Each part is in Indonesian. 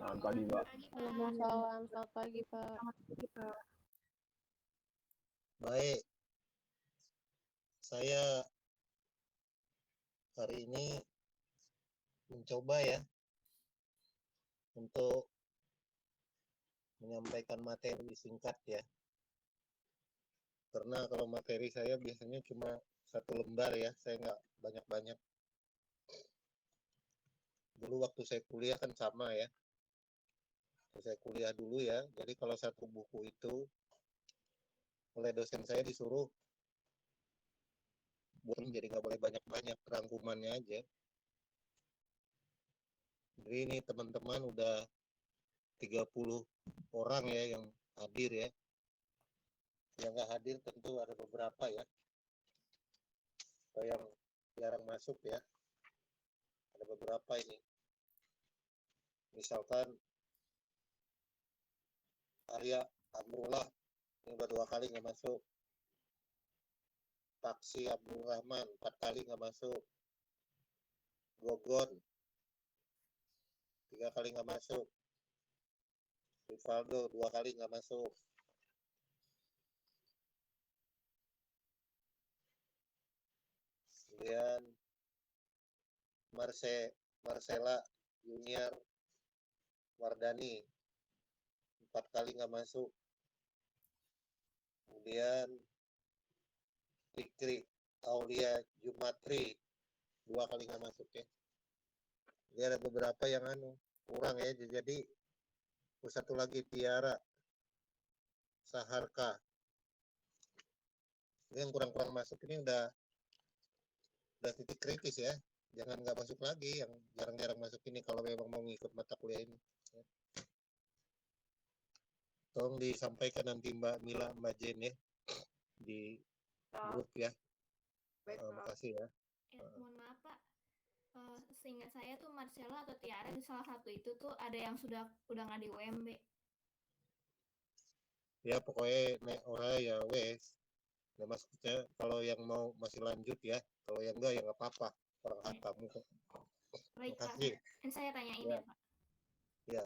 Selamat pagi, Pak. Waalaikumsalam, selamat pagi Pak. Baik, saya hari ini mencoba ya untuk menyampaikan materi singkat ya. Karena kalau materi saya biasanya cuma 1 lembar ya, saya nggak banyak-banyak. Dulu waktu saya kuliah kan sama ya. Saya kuliah dulu ya, jadi kalau 1 buku itu oleh dosen saya disuruh jadi nggak boleh banyak-banyak, rangkumannya aja. Jadi ini teman-teman udah 30 orang ya yang hadir ya. Yang nggak hadir tentu ada beberapa ya. Atau yang jarang masuk ya. Ada beberapa ini. Misalkan Arya Amrullah ini udah 2 kali nggak masuk. Taksi Abdul Rahman 4 kali nggak masuk. Gogon 3 kali nggak masuk. Rivaldo 2 kali nggak masuk. Kemudian Marcella Junior Wardani 4 kali nggak masuk. Kemudian Fikri Aulia Jumatri 2 kali nggak masuk ya. Jadi ada beberapa yang kurang ya. Jadi satu lagi Tiara Saharka. Ini yang kurang-kurang masuk ini udah titik kritis ya. Jangan nggak masuk lagi yang jarang-jarang masuk ini kalau memang mau ngikut mata kuliah ini. Ya. Tolong disampaikan nanti Mbak Mila, Mbak Jen ya di grup ya. Terima kasih ya. Mohon maaf Pak, seingat saya tuh Marcella atau Tiara di salah satu itu tuh ada yang udah nggak di UMB. Ya pokoknya nek ora ya wes. Ya maksudnya kalau yang mau masih lanjut ya, kalau yang enggak ya nggak apa-apa. Orang hak kamu kok. Baik Pak, Makasih. kan saya tanyain Ya. ya Pak. Ya,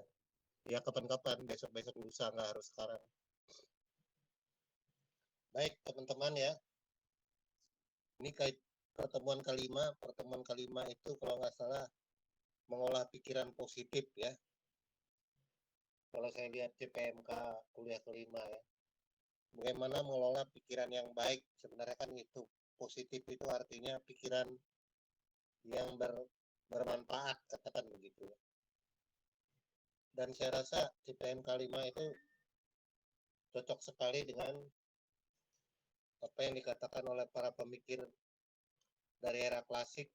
ya kapan-kapan, besok-besok lusa, nggak harus sekarang. Baik teman-teman ya, ini kait pertemuan kelima itu kalau nggak salah mengolah pikiran positif ya. Kalau saya lihat CPMK kuliah kelima ya, bagaimana mengelola pikiran yang baik, sebenarnya kan itu positif itu artinya pikiran yang bermanfaat, katakan begitu ya. Dan saya rasa CPMK 5 itu cocok sekali dengan apa yang dikatakan oleh para pemikir dari era klasik,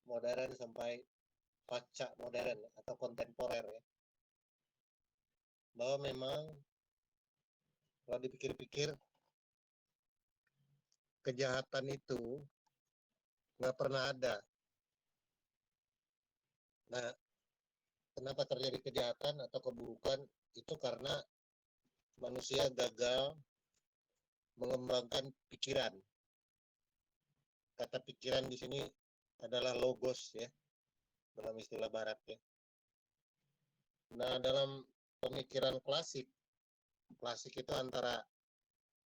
modern sampai pasca modern atau kontemporer ya. Bahwa memang kalau dipikir-pikir kejahatan itu nggak pernah ada. Nah, kenapa terjadi kejahatan atau keburukan itu karena manusia gagal mengembangkan pikiran. Kata pikiran di sini adalah logos ya, dalam istilah barat ya. Nah, dalam pemikiran klasik itu antara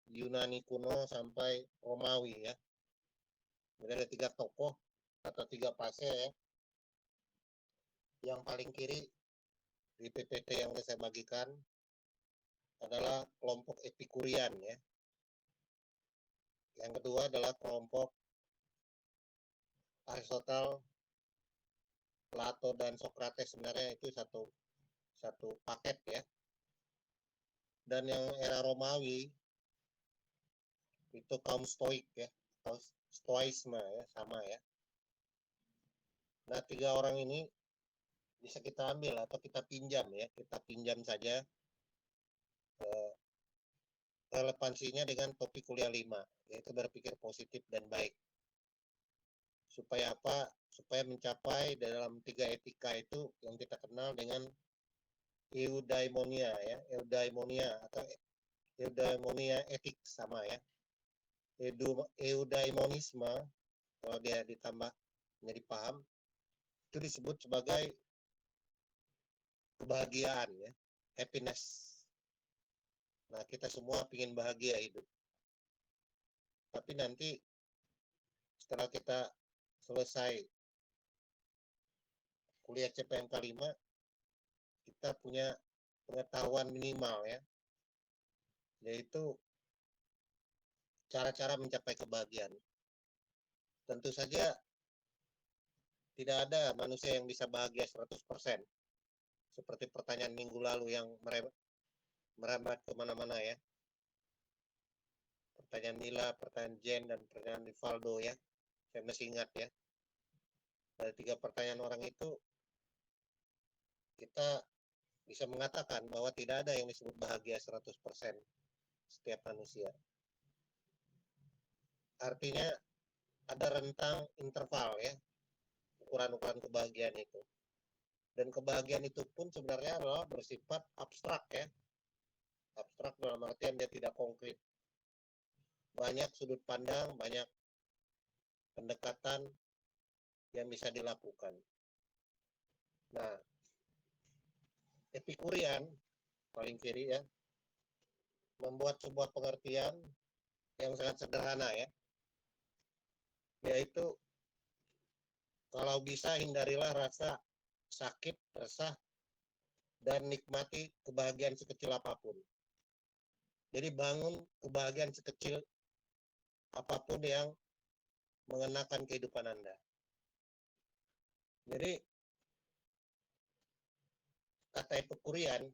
Yunani kuno sampai Romawi ya. Jadi ada 3 tokoh atau 3 fase ya. Yang paling kiri di PPT yang saya bagikan adalah kelompok Epikurian ya. Yang kedua adalah kelompok Aristotle, Plato dan Socrates, sebenarnya itu satu paket ya. Dan yang era Romawi itu kaum Stoik ya, atau Stoisme ya, sama ya. Nah, 3 orang ini bisa kita ambil atau kita pinjam ya, kita pinjam saja relevansinya dengan topik kuliah 5, yaitu berpikir positif dan baik. Supaya apa? Supaya mencapai dalam 3 etika itu yang kita kenal dengan eudaimonia ya, eudaimonia atau eudaimonia etik sama ya. Eudaimonisme kalau dia ditambah menjadi paham itu disebut sebagai kebahagiaan ya, happiness. Nah, kita semua ingin bahagia hidup. Tapi nanti setelah kita selesai kuliah CPNK 5, kita punya pengetahuan minimal ya, yaitu cara-cara mencapai kebahagiaan. Tentu saja tidak ada manusia yang bisa bahagia 100%. Seperti pertanyaan minggu lalu yang merambat kemana-mana ya. Pertanyaan Mila, pertanyaan Jen, dan pertanyaan Rivaldo ya. Saya masih ingat ya. Dari 3 pertanyaan orang itu, kita bisa mengatakan bahwa tidak ada yang disebut bahagia 100% setiap manusia. Artinya ada rentang interval ya, ukuran-ukuran kebahagiaan itu. Dan kebahagiaan itu pun sebenarnya adalah bersifat abstrak ya. Abstrak dalam artian dia tidak konkret. Banyak sudut pandang, banyak pendekatan yang bisa dilakukan. Nah, Epikurian paling kiri ya, membuat sebuah pengertian yang sangat sederhana ya, yaitu kalau bisa hindarilah rasa sakit, resah, dan nikmati kebahagiaan sekecil apapun. Jadi bangun kebahagiaan sekecil apapun yang mengenakan kehidupan Anda. Jadi kata Epikurian,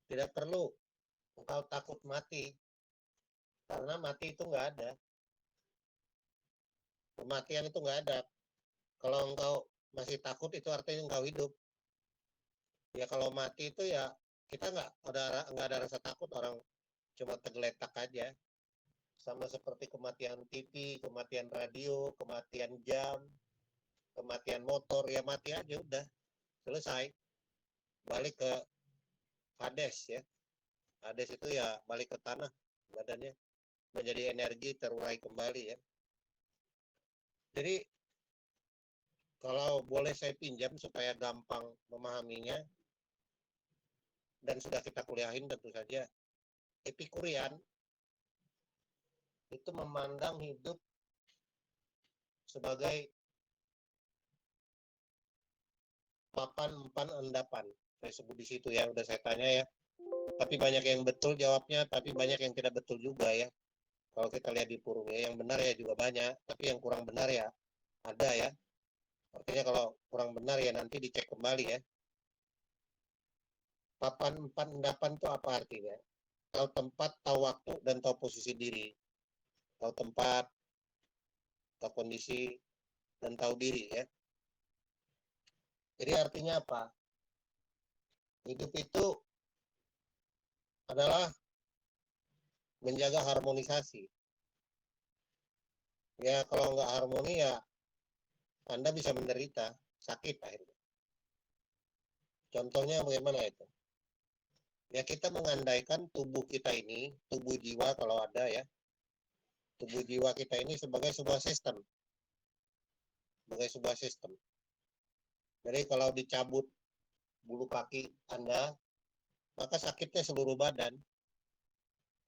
tidak perlu engkau takut mati, karena mati itu nggak ada. Kematian itu nggak ada. Kalau engkau masih takut itu artinya engkau hidup. Ya kalau mati itu ya kita nggak ada rasa takut, orang cuma tergeletak aja. Sama seperti kematian TV, kematian radio, kematian jam, kematian motor, ya mati aja udah selesai. Balik ke Hades ya. Hades itu ya balik ke tanah badannya, menjadi energi terurai kembali ya. Jadi kalau boleh saya pinjam supaya gampang memahaminya, dan sudah kita kuliahin tentu saja, Epikurian itu memandang hidup sebagai papan empan endapan. Saya sebut di situ ya, udah saya tanya ya. Tapi banyak yang betul jawabnya, tapi banyak yang tidak betul juga ya. Kalau kita lihat di Purung ya, yang benar ya juga banyak, tapi yang kurang benar ya ada ya. Artinya kalau kurang benar ya nanti dicek kembali ya. Papan empat endapan itu apa artinya? Tahu tempat, tahu waktu, dan tahu posisi diri. Tahu tempat, tahu kondisi, dan tahu diri ya. Jadi artinya apa? Hidup itu adalah menjaga harmonisasi. Ya kalau nggak harmoni ya Anda bisa menderita, sakit akhirnya. Contohnya bagaimana itu? Ya kita mengandaikan tubuh kita ini, tubuh jiwa kalau ada ya, tubuh jiwa kita ini sebagai sebuah sistem. Sebagai sebuah sistem. Jadi kalau dicabut bulu kaki Anda, maka sakitnya seluruh badan.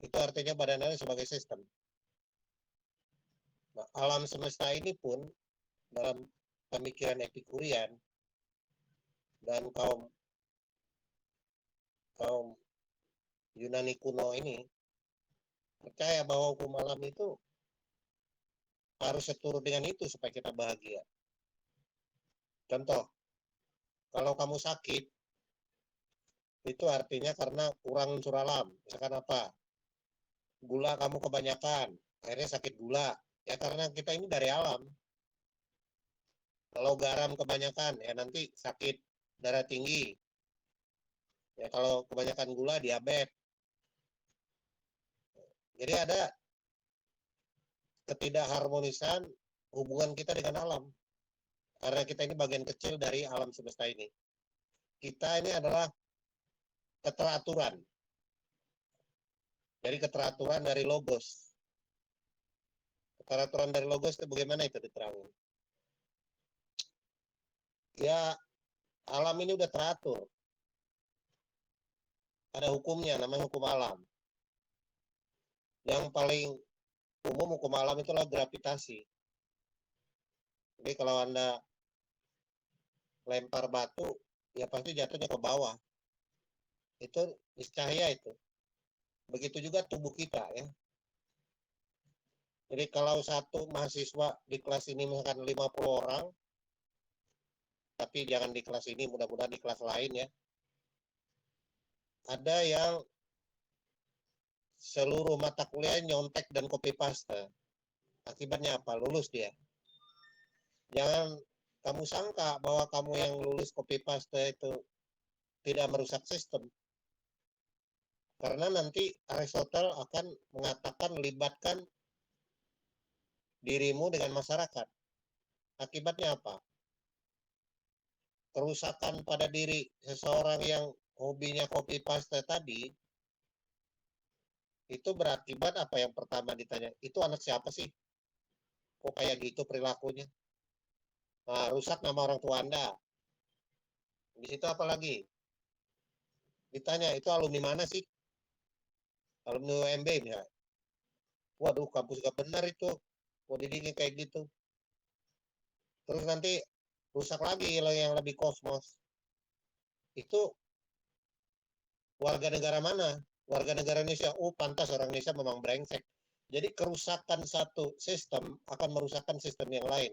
Itu artinya badan Anda sebagai sistem. Nah, alam semesta ini pun dalam pemikiran Epikurian dan kaum Yunani kuno ini percaya bahwa hukum alam itu harus seturut dengan itu supaya kita bahagia. Contoh, kalau kamu sakit, itu artinya karena kurang unsur alam. Misalkan apa? Gula kamu kebanyakan, akhirnya sakit gula. Ya karena kita ini dari alam. Kalau garam kebanyakan, ya nanti sakit darah tinggi. Ya kalau kebanyakan gula, diabetes. Jadi ada ketidakharmonisan hubungan kita dengan alam. Karena kita ini bagian kecil dari alam semesta ini. Kita ini adalah keteraturan. Jadi keteraturan dari logos. Keteraturan dari logos itu bagaimana itu diterangin? Ya Alam ini udah teratur. Ada hukumnya, namanya hukum alam. Yang paling umum hukum alam itulah gravitasi. Jadi kalau Anda lempar batu, ya pasti jatuhnya ke bawah. Itu niscaya itu. Begitu juga tubuh kita ya. Jadi kalau satu mahasiswa di kelas ini misalkan 50 orang, tapi jangan di kelas ini, mudah-mudahan di kelas lain ya. Ada yang seluruh mata kuliah nyontek dan copy paste. Akibatnya apa? Lulus dia. Jangan kamu sangka bahwa kamu yang lulus copy paste itu tidak merusak sistem. Karena nanti Aristotle akan mengatakan libatkan dirimu dengan masyarakat. Akibatnya apa? Kerusakan pada diri seseorang yang hobinya copy paste tadi itu berakibat apa yang pertama ditanya? Itu anak siapa sih? Kok kayak gitu perilakunya? Nah, rusak nama orang tua Anda. Di situ apa lagi? Ditanya, itu alumni mana sih? Alumni UMB misalnya. Waduh, kampus gak benar itu. Mau didiknya kayak gitu. Terus nanti rusak lagi yang lebih kosmos. Itu warga negara mana? Warga negara Indonesia. Oh, pantas orang Indonesia memang brengsek. Jadi kerusakan satu sistem akan merusakkan sistem yang lain.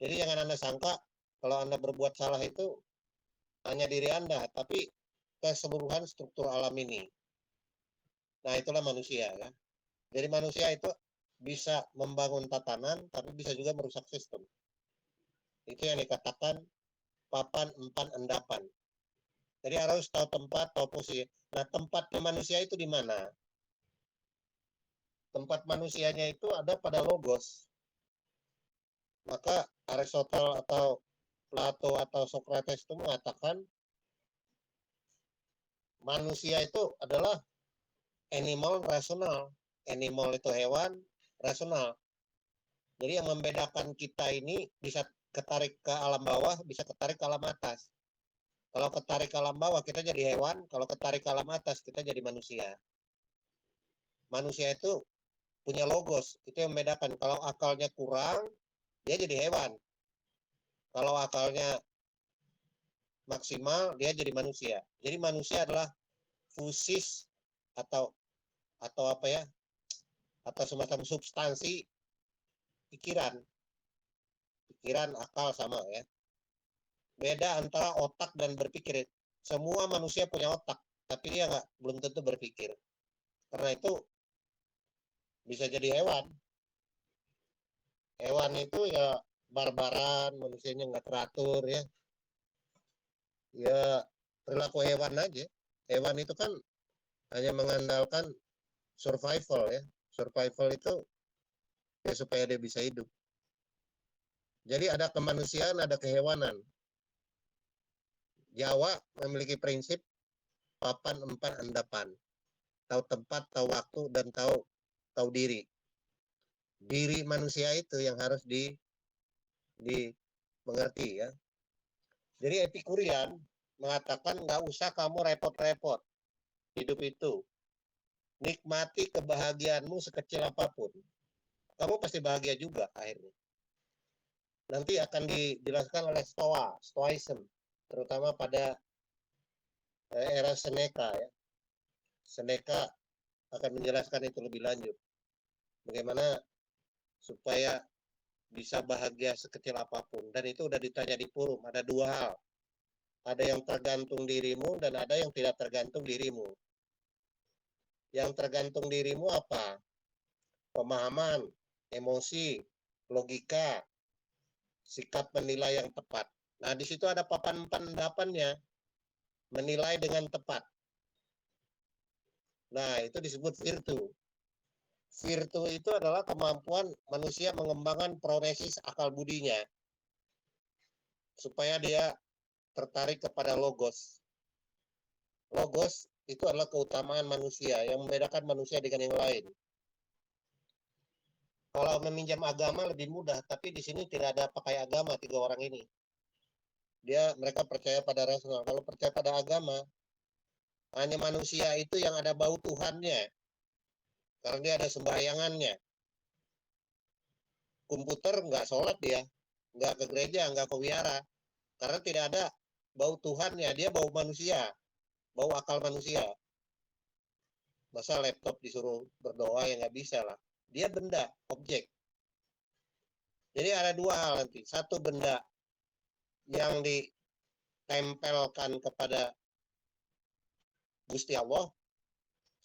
Jadi jangan Anda sangka kalau Anda berbuat salah itu hanya diri Anda, tapi keseluruhan struktur alam ini. Nah, itulah manusia ya. Jadi manusia itu bisa membangun tatanan, tapi bisa juga merusak sistem. Itu yang dikatakan papan, empan, endapan. Jadi harus tahu tempat, tahu posisi. Nah, tempatnya manusia itu di mana? Tempat manusianya itu ada pada logos. Maka Aristotle atau Plato atau Socrates itu mengatakan manusia itu adalah animal rasional. Animal itu hewan rasional. Jadi yang membedakan kita ini bisa ketarik ke alam bawah, bisa ketarik ke alam atas. Kalau ketarik ke alam bawah kita jadi hewan, kalau ketarik ke alam atas kita jadi manusia. Manusia itu punya logos, itu yang membedakan. Kalau akalnya kurang, dia jadi hewan. Kalau akalnya maksimal, dia jadi manusia. Jadi manusia adalah fusis atau apa ya? Atau semacam substansi pikiran. Pikiran, akal sama ya. Beda antara otak dan berpikir. Semua manusia punya otak, tapi dia belum tentu berpikir. Karena itu bisa jadi hewan. Hewan itu ya barbaran, manusianya nggak teratur ya. Ya perilaku hewan aja. Hewan itu kan hanya mengandalkan survival ya. Survival itu ya supaya dia bisa hidup. Jadi ada kemanusiaan, ada kehewanan. Jawa memiliki prinsip papan, empan, endapan. Tahu tempat, tahu waktu, dan tahu diri. Diri manusia itu yang harus dimengerti ya. Jadi Epikurian mengatakan nggak usah kamu repot-repot hidup itu. Nikmati kebahagiaanmu sekecil apapun. Kamu pasti bahagia juga akhirnya. Nanti akan dijelaskan oleh Stoicism, terutama pada era Seneca ya. Seneca akan menjelaskan itu lebih lanjut. Bagaimana supaya bisa bahagia sekecil apapun. Dan itu udah ditanya di forum. Ada dua hal. Ada yang tergantung dirimu dan ada yang tidak tergantung dirimu. Yang tergantung dirimu apa? Pemahaman, emosi, logika, sikap menilai yang tepat. Nah, di situ ada papan pendapannya. Menilai dengan tepat. Nah, itu disebut virtu. Virtu itu adalah kemampuan manusia mengembangkan progresis akal budinya. Supaya dia tertarik kepada logos. Logos itu adalah keutamaan manusia yang membedakan manusia dengan yang lain. Kalau meminjam agama lebih mudah, tapi di sini tidak ada pakai agama 3 orang ini. mereka percaya pada rasional. Kalau percaya pada agama, hanya manusia itu yang ada bau Tuhannya, karena dia ada sembahyangannya. Komputer nggak sholat dia, nggak ke gereja, nggak ke wihara, karena tidak ada bau Tuhannya, dia bau manusia, bau akal manusia. Masa laptop disuruh berdoa ya nggak bisa lah. Dia benda, objek. Jadi ada dua hal nanti. Satu benda yang ditempelkan kepada Gusti Allah,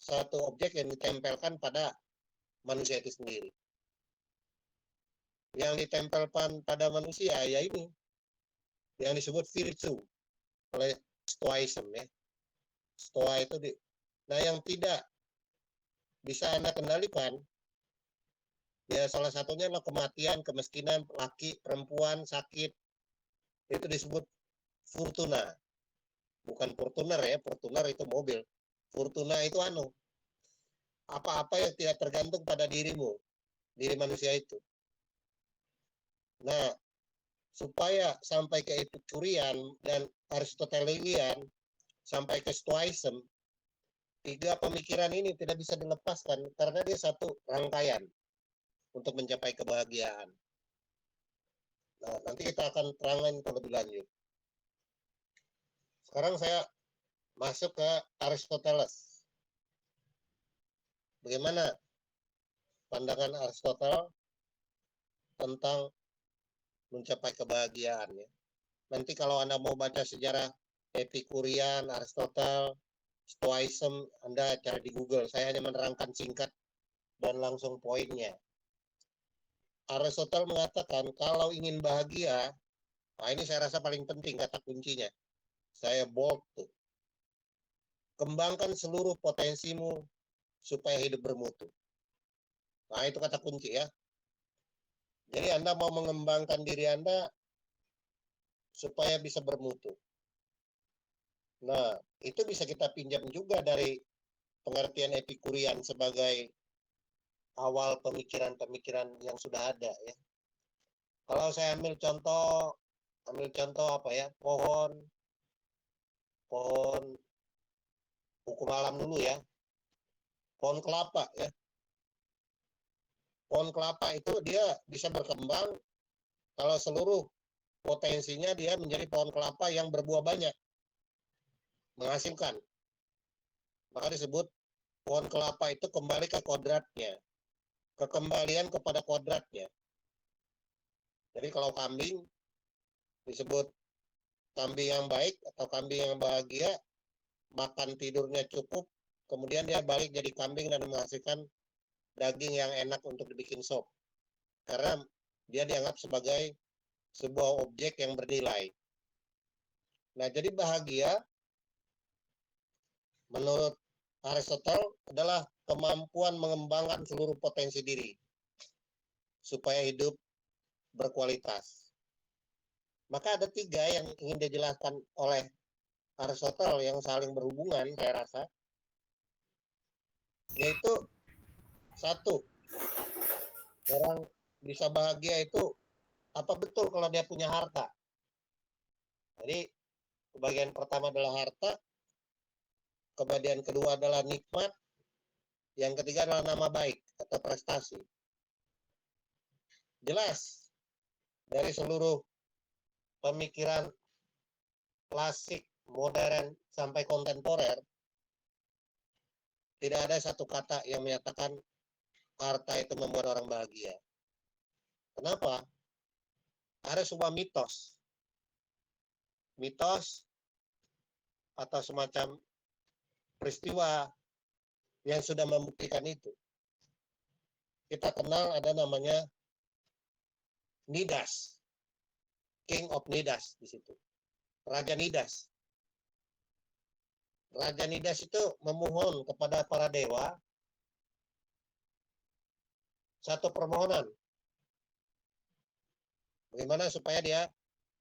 satu objek yang ditempelkan pada manusia itu sendiri. Yang ditempelkan pada manusia ya ini yang disebut virtue oleh Stoicism ya. Stoa itu nah yang tidak bisa Anda kendalikan ya salah satunya adalah kematian, kemiskinan, laki, perempuan, sakit. Itu disebut fortuna. Bukan Fortuner ya, Fortuner itu mobil. Fortuna itu apa-apa yang tidak tergantung pada dirimu, diri manusia itu. Nah, supaya sampai ke Epikurian dan Aristotelian, sampai ke Stoicism, tiga pemikiran ini tidak bisa dilepaskan karena dia satu rangkaian untuk mencapai kebahagiaan. Nah, nanti kita akan terangkan lebih lanjut. Sekarang saya masuk ke Aristoteles. Bagaimana pandangan Aristoteles tentang mencapai kebahagiaan ya. Nanti kalau Anda mau baca sejarah Epikurian, Aristoteles, Stoicism, Anda cari di Google. Saya hanya menerangkan singkat dan langsung poinnya. Aristoteles mengatakan kalau ingin bahagia, nah ini saya rasa paling penting kata kuncinya. Saya bold tuh. Kembangkan seluruh potensimu supaya hidup bermutu. Nah itu kata kunci ya. Jadi Anda mau mengembangkan diri Anda supaya bisa bermutu. Nah, itu bisa kita pinjam juga dari pengertian Epikurian sebagai awal pemikiran-pemikiran yang sudah ada ya. Kalau saya ambil contoh apa ya? Pohon buku malam dulu ya. Pohon kelapa ya. Pohon kelapa itu dia bisa berkembang kalau seluruh potensinya dia menjadi pohon kelapa yang berbuah banyak, menghasilkan. Maka disebut pohon kelapa itu kembali ke kodratnya, kekembalian kepada kodratnya. Jadi kalau kambing disebut kambing yang baik atau kambing yang bahagia, makan tidurnya cukup, kemudian dia balik jadi kambing dan menghasilkan daging yang enak untuk dibikin sop. Karena dia dianggap sebagai sebuah objek yang bernilai. Nah, jadi bahagia menurut Aristoteles adalah kemampuan mengembangkan seluruh potensi diri supaya hidup berkualitas. Maka ada tiga yang ingin dijelaskan oleh Aristoteles yang saling berhubungan, saya rasa. Yaitu satu, orang bisa bahagia itu apa betul kalau dia punya harta? Jadi bagian pertama adalah harta, kemudian kedua adalah nikmat, yang ketiga adalah nama baik atau prestasi. Jelas dari seluruh pemikiran klasik, modern, sampai kontemporer, tidak ada satu kata yang menyatakan harta itu membuat orang bahagia. Kenapa? Ada sebuah mitos. Mitos atau semacam peristiwa yang sudah membuktikan itu. Kita kenal ada namanya Nidas. King of Nidas di situ. Raja Nidas. Raja Nidas itu memohon kepada para dewa satu permohonan. Bagaimana supaya dia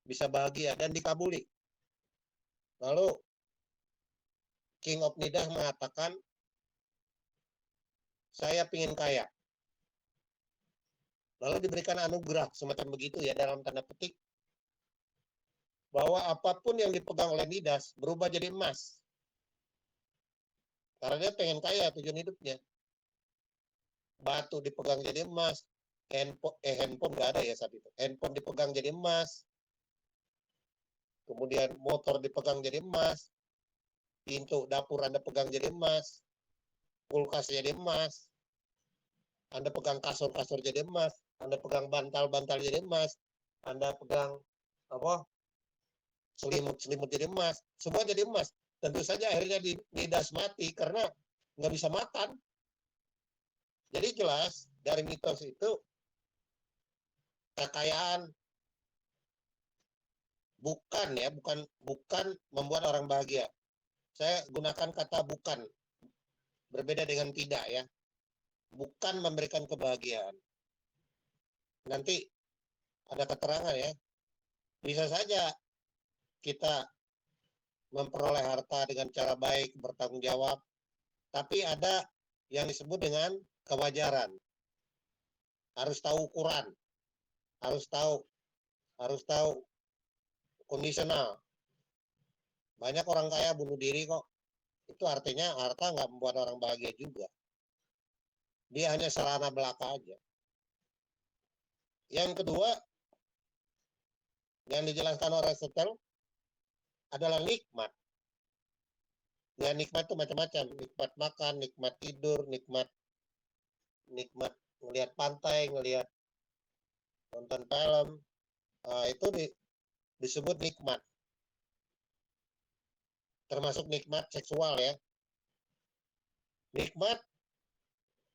bisa bahagia dan dikabuli. Lalu King of Nidas mengatakan, saya ingin kaya. Lalu diberikan anugerah semacam begitu ya dalam tanda petik. bahwa apapun yang dipegang oleh Midas berubah jadi emas. Karena dia pengen kaya tujuan hidupnya. Batu dipegang jadi emas, handphone nggak ada ya saat itu. Handphone dipegang jadi emas, kemudian motor dipegang jadi emas, pintu dapur Anda pegang jadi emas, kulkas jadi emas, Anda pegang kasur-kasur jadi emas, Anda pegang bantal-bantal jadi emas, Anda pegang apa selimut-selimut jadi emas, semua jadi emas. Tentu saja akhirnya Midas mati karena nggak bisa makan. Jadi jelas dari mitos itu kekayaan bukan membuat orang bahagia. Saya gunakan kata bukan, berbeda dengan tidak ya. Bukan memberikan kebahagiaan. Nanti ada keterangan ya. Bisa saja kita memperoleh harta dengan cara baik, bertanggung jawab, tapi ada yang disebut dengan kewajaran. Harus tahu ukuran, harus tahu kondisional. Banyak orang kaya bunuh diri kok. Itu artinya harta nggak membuat orang bahagia juga. Dia hanya sarana belaka aja. Yang kedua, yang dijelaskan oleh Aristotle adalah nikmat. Ya, nikmat itu macam-macam. Nikmat makan, nikmat tidur, nikmat ngelihat pantai, ngelihat nonton film. Itu disebut nikmat. Termasuk nikmat seksual ya. Nikmat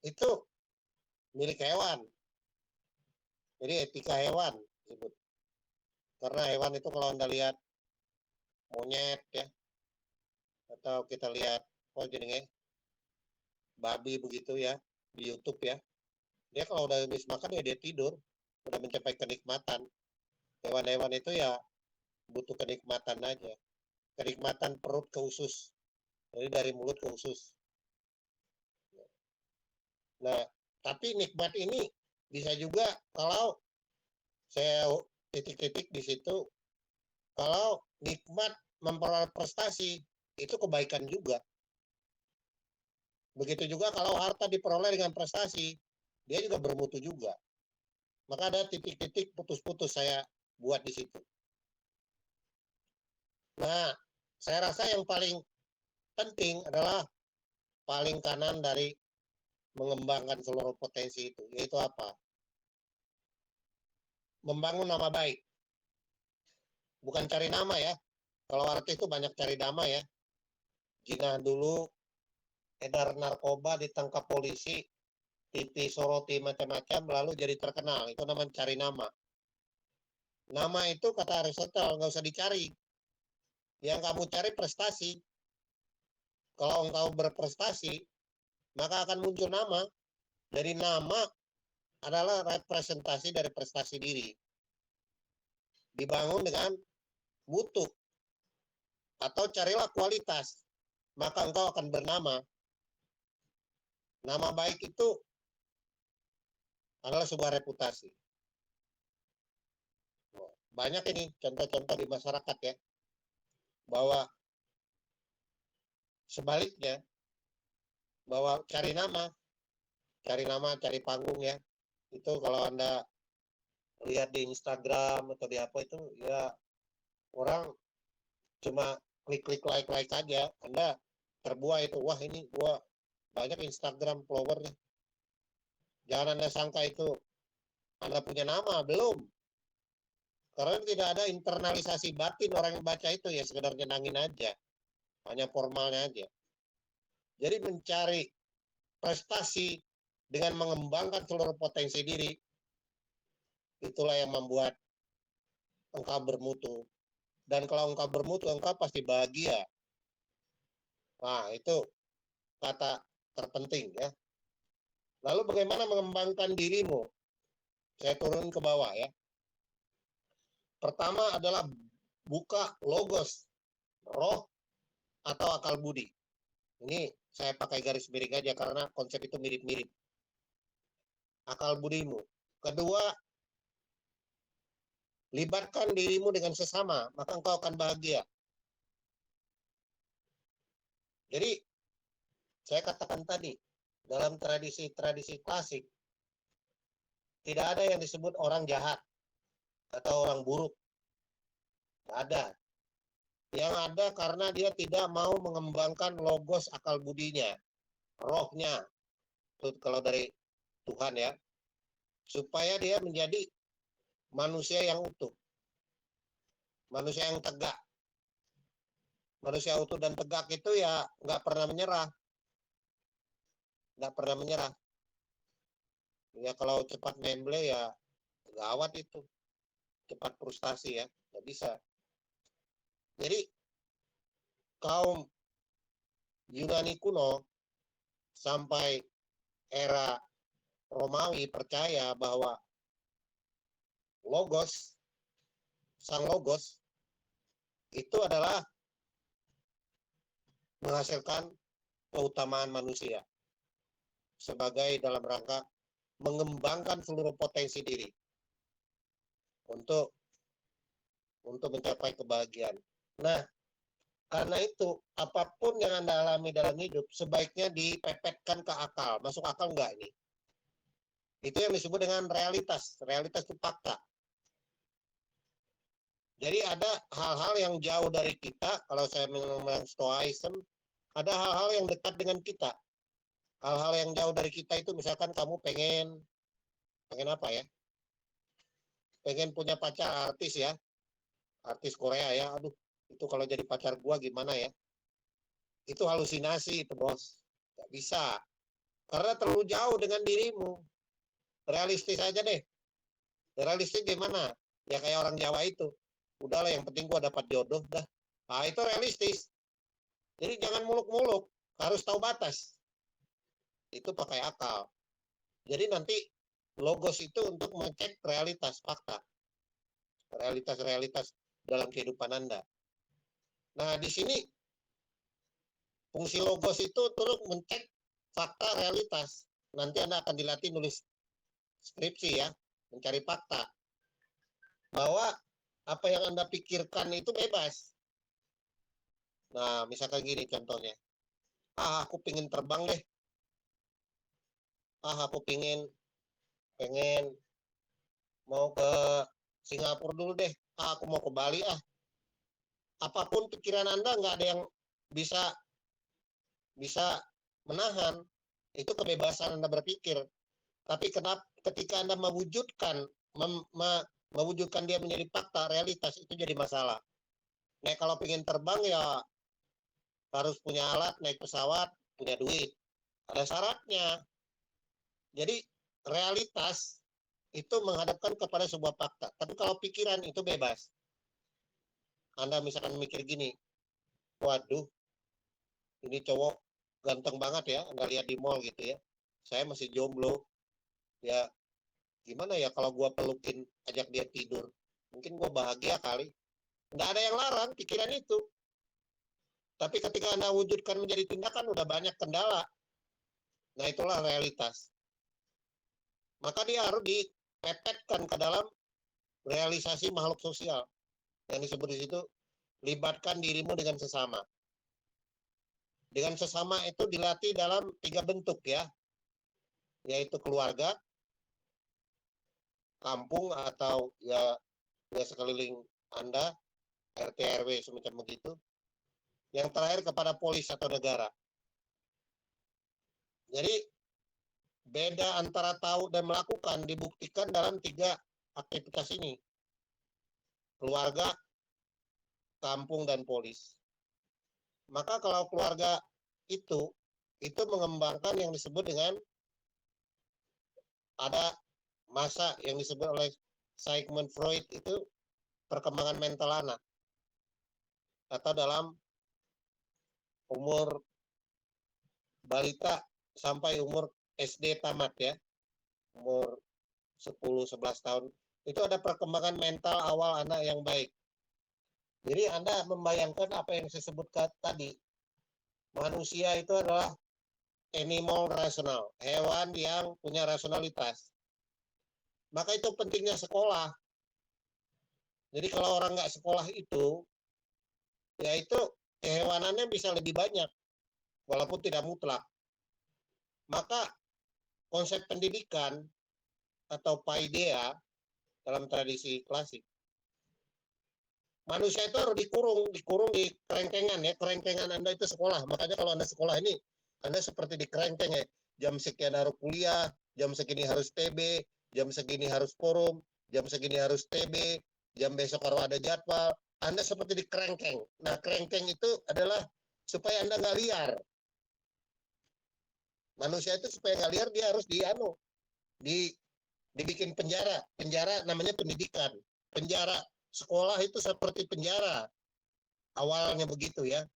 itu milik hewan. Jadi etika hewan disebut. Karena hewan itu kalau Anda lihat monyet ya, atau kita lihat babi begitu ya di YouTube ya, dia kalau udah habis makan ya dia tidur, udah mencapai kenikmatan. Hewan-hewan itu ya butuh kenikmatan aja, kenikmatan perut ke usus, jadi dari mulut ke usus. Nah, tapi nikmat ini bisa juga kalau saya titik-titik di situ, kalau nikmat memperoleh prestasi itu kebaikan juga. Begitu juga kalau harta diperoleh dengan prestasi, dia juga bermutu juga. Maka ada titik-titik putus-putus saya buat di situ. Nah, saya rasa yang paling penting adalah paling kanan dari mengembangkan seluruh potensi itu, yaitu apa? Membangun nama baik. Bukan cari nama ya. Kalau artis itu banyak cari nama ya. Jika dulu edar narkoba ditangkap polisi, titi soroti macam-macam, lalu jadi terkenal. Itu namanya cari nama. Nama itu kata Aristotle nggak usah dicari. Yang kamu cari prestasi. Kalau engkau berprestasi, maka akan muncul nama. Jadi nama adalah representasi dari prestasi diri. Dibangun dengan mutu. Atau carilah kualitas. Maka engkau akan bernama. Nama baik itu adalah sebuah reputasi. Banyak ini contoh-contoh di masyarakat ya. Bahwa sebaliknya, bahwa cari nama, cari panggung ya. Itu kalau Anda lihat di Instagram atau di apa itu, ya orang cuma klik-klik like aja. Anda terbuai itu, wah ini gua banyak Instagram followernya. Jangan Anda sangka itu Anda punya nama, belum. Karena tidak ada internalisasi batin orang yang baca itu, ya sekedar nyenangin aja. Hanya formalnya aja. Jadi mencari prestasi dengan mengembangkan seluruh potensi diri, itulah yang membuat engkau bermutu. Dan kalau engkau bermutu, engkau pasti bahagia. Nah, itu kata terpenting ya. Lalu bagaimana mengembangkan dirimu? Saya turun ke bawah ya. Pertama adalah buka logos, roh, atau akal budi. Ini saya pakai garis miring aja karena konsep itu mirip-mirip. Akal budimu. Kedua, Libatkan dirimu dengan sesama, maka engkau akan bahagia. Jadi, saya katakan tadi, dalam tradisi-tradisi klasik, tidak ada yang disebut orang jahat atau orang buruk. Tidak ada. Yang ada karena dia tidak mau mengembangkan logos akal budinya, rohnya, itu kalau dari Tuhan ya, supaya dia menjadi manusia yang utuh, manusia yang tegak. Manusia utuh dan tegak itu ya nggak pernah menyerah, nggak pernah menyerah. Ya kalau cepat memble ya gawat itu, cepat frustasi ya, nggak bisa. Jadi kaum Yunani kuno sampai era Romawi percaya bahwa logos, sang logos itu adalah menghasilkan keutamaan manusia sebagai dalam rangka mengembangkan seluruh potensi diri untuk mencapai kebahagiaan. Nah, karena itu apapun yang Anda alami dalam hidup sebaiknya dipepetkan ke akal. Masuk akal enggak ini? Itu yang disebut dengan realitas. Realitas itu fakta. Jadi ada hal-hal yang jauh dari kita, kalau saya menggunakan stoicism, ada hal-hal yang dekat dengan kita. Hal-hal yang jauh dari kita itu misalkan kamu pengen apa ya? Pengen punya pacar artis ya. Artis Korea ya. Aduh, itu kalau jadi pacar gua gimana ya? Itu halusinasi itu, Bos. Nggak bisa. Karena terlalu jauh dengan dirimu. Realistis aja deh. Realistis gimana? Ya kayak orang Jawa itu. Udahlah yang penting gua dapat jodoh dah. Nah, itu realistis. Jadi jangan muluk-muluk, harus tahu batas. Itu pakai akal. Jadi nanti logos itu untuk mengecek realitas, fakta. Realitas-realitas dalam kehidupan Anda. Nah, di sini fungsi logos itu untuk mengecek fakta realitas. Nanti Anda akan dilatih nulis skripsi ya, mencari fakta. Bahwa apa yang Anda pikirkan itu bebas. Nah, misalkan gini contohnya. Aku pengen terbang deh. Aku pengen mau ke Singapura dulu deh. Aku mau ke Bali ah. Apapun pikiran Anda nggak ada yang bisa menahan. Itu kebebasan Anda berpikir. Tapi ketika Anda mewujudkan dia menjadi fakta, realitas, itu jadi masalah. Nah, kalau pengen terbang ya harus punya alat, naik pesawat, punya duit. Ada syaratnya. Jadi realitas itu menghadapkan kepada sebuah fakta. Tapi kalau pikiran itu bebas. Anda misalkan mikir gini, waduh, ini cowok ganteng banget ya, Anda lihat di mall gitu ya. Saya masih jomblo. Ya, gimana ya kalau gua pelukin, ajak dia tidur. Mungkin gua bahagia kali. Nggak ada yang larang pikiran itu. Tapi ketika Anda wujudkan menjadi tindakan, udah banyak kendala. Nah, itulah realitas. Maka dia harus dipepetkan ke dalam realisasi makhluk sosial. Yang disebut di situ, libatkan dirimu dengan sesama. Dengan sesama itu dilatih dalam 3 bentuk ya. Yaitu keluarga, kampung atau ya sekeliling Anda, RT RW semacam begitu. Yang terakhir kepada polis atau negara. Jadi beda antara tahu dan melakukan dibuktikan dalam 3 aktivitas ini. Keluarga, kampung, dan polis. Maka kalau keluarga itu mengembangkan yang disebut dengan ada masa yang disebut oleh Sigmund Freud itu perkembangan mental anak. Atau dalam umur balita sampai umur SD tamat ya, umur 10-11 tahun, itu ada perkembangan mental awal anak yang baik. Jadi Anda membayangkan apa yang saya sebutkan tadi, manusia itu adalah animal rasional, hewan yang punya rasionalitas. Maka itu pentingnya sekolah. Jadi kalau orang nggak sekolah itu, ya itu kehewanannya bisa lebih banyak, walaupun tidak mutlak. Maka konsep pendidikan atau paideia dalam tradisi klasik, manusia itu harus dikurung di kerengkengan ya. Kerengkengan Anda itu sekolah. Makanya kalau Anda sekolah ini, Anda seperti di kerengkeng ya. Jam sekian harus kuliah, jam segini harus TB, jam segini harus forum, jam segini harus TB, jam besok harus ada jadwal. Anda seperti di kerengkeng. Nah, kerengkeng itu adalah supaya Anda nggak liar. Manusia itu supaya nggak liar, dia harus dibikin penjara. Penjara namanya pendidikan. Penjara sekolah itu seperti penjara. Awalnya begitu ya.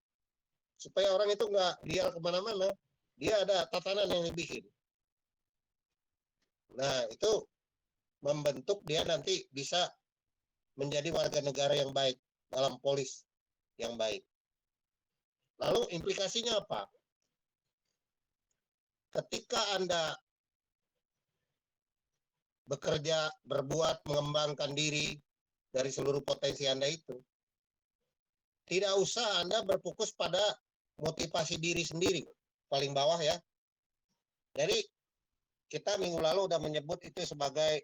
Supaya orang itu nggak liar kemana-mana. Dia ada tatanan yang dibikin. Nah, itu membentuk dia nanti bisa menjadi warga negara yang baik dalam polis yang baik. Lalu implikasinya apa? Ketika Anda bekerja, berbuat, mengembangkan diri dari seluruh potensi Anda itu, tidak usah Anda berfokus pada motivasi diri sendiri, paling bawah ya. Jadi kita minggu lalu udah menyebut itu sebagai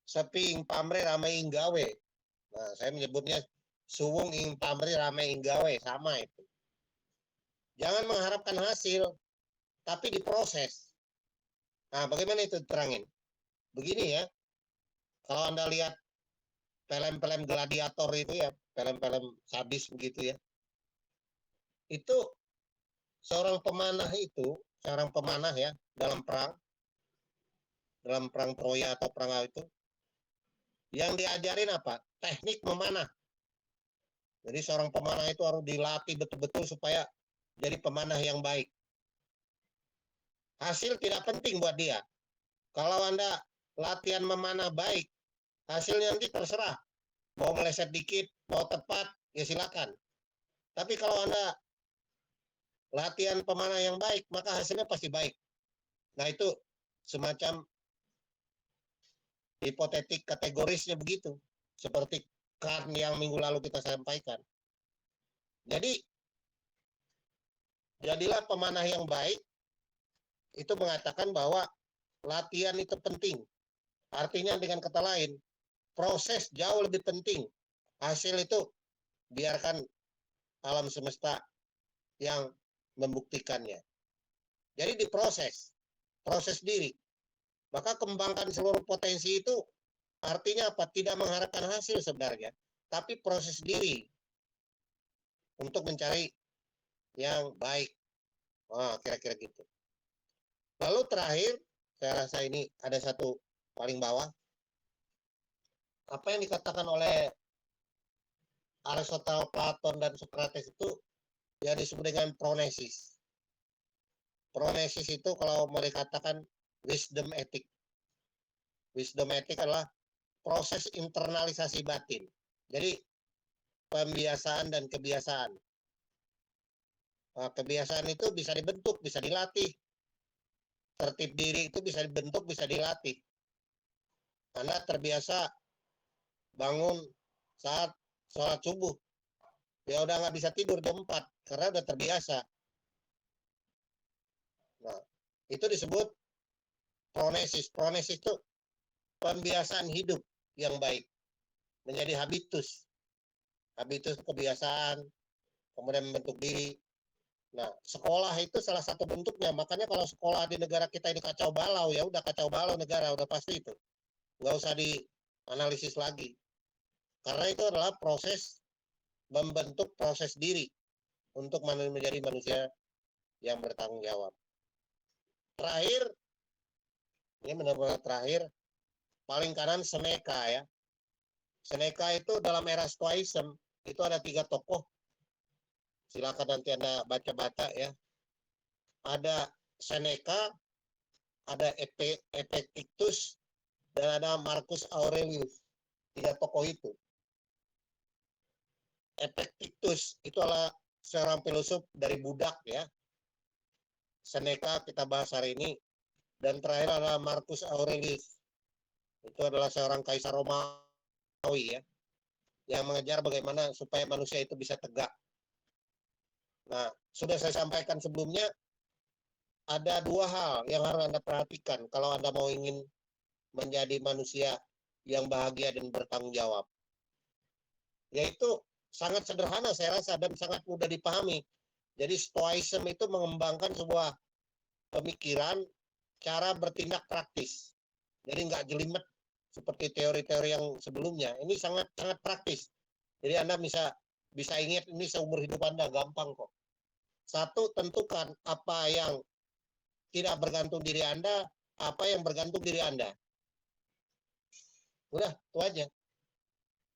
sepi ing pamre rame ing gawe. Nah, saya menyebutnya suwung ing pamre rame ing gawe, sama itu. Jangan mengharapkan hasil, tapi diproses. Nah, bagaimana itu terangin? Begini ya, kalau Anda lihat film-film gladiator itu ya, film-film sadis begitu ya, itu seorang pemanah ya, dalam perang Troya atau perang itu, yang diajarin apa? Teknik memanah. Jadi seorang pemanah itu harus dilatih betul-betul supaya jadi pemanah yang baik. Hasil tidak penting buat dia. Kalau Anda latihan memanah baik, hasilnya nanti terserah. Mau meleset dikit, mau tepat, ya silakan. Tapi kalau Anda latihan pemanah yang baik, maka hasilnya pasti baik. Nah, itu semacam hipotetik kategorisnya begitu. Seperti kan yang minggu lalu kita sampaikan. Jadi, jadilah pemanah yang baik, itu mengatakan bahwa latihan itu penting. Artinya dengan kata lain, proses jauh lebih penting. Hasil itu biarkan alam semesta yang membuktikannya. Jadi diproses, proses diri. Maka kembangkan seluruh potensi itu artinya apa? Tidak mengharapkan hasil sebenarnya, tapi proses diri untuk mencari yang baik. Wah, kira-kira gitu. Lalu terakhir, saya rasa ini ada satu paling bawah. Apa yang dikatakan oleh Aristoteles, Platon, dan Socrates itu yang disebut dengan pronesis. Pronesis itu kalau mereka katakan wisdom ethic. Wisdom ethic adalah proses internalisasi batin. Jadi pembiasaan dan kebiasaan. Nah, kebiasaan itu bisa dibentuk, bisa dilatih. Tertib diri itu bisa dibentuk, bisa dilatih. Anda terbiasa bangun saat sholat subuh. Ya udah nggak bisa tidur jam 4 karena udah terbiasa. Nah, itu disebut pronesis. Pronesis itu pembiasaan hidup yang baik. Menjadi habitus. Habitus kebiasaan, kemudian membentuk diri. Nah, sekolah itu salah satu bentuknya. Makanya kalau sekolah di negara kita ini kacau balau, ya udah kacau balau negara, udah pasti itu. Nggak usah dianalisis lagi. Karena itu adalah proses membentuk proses diri untuk menjadi manusia yang bertanggung jawab. Terakhir, ini benar-benar terakhir, paling kanan Seneca ya. Seneca itu dalam era Stoicism, itu ada 3 tokoh. Silakan nanti Anda baca-baca ya. Ada Seneca, ada Epictetus, dan ada Marcus Aurelius. 3 tokoh itu. Epictetus itu adalah seorang filosof dari budak ya. Seneca kita bahas hari ini. Dan terakhir adalah Marcus Aurelius. Itu adalah seorang kaisar Romawi manusiawi ya, yang mengejar bagaimana supaya manusia itu bisa tegak. Nah, sudah saya sampaikan sebelumnya, ada dua hal yang harus Anda perhatikan kalau Anda mau ingin menjadi manusia yang bahagia dan bertanggung jawab. Yaitu sangat sederhana saya rasa dan sangat mudah dipahami. Jadi stoicism itu mengembangkan sebuah pemikiran, cara bertindak praktis. Jadi nggak jelimet seperti teori-teori yang sebelumnya. Ini sangat praktis. Jadi Anda bisa ingat ini seumur hidup Anda, gampang kok. Satu, tentukan apa yang tidak bergantung diri Anda, apa yang bergantung diri Anda. Udah, itu aja.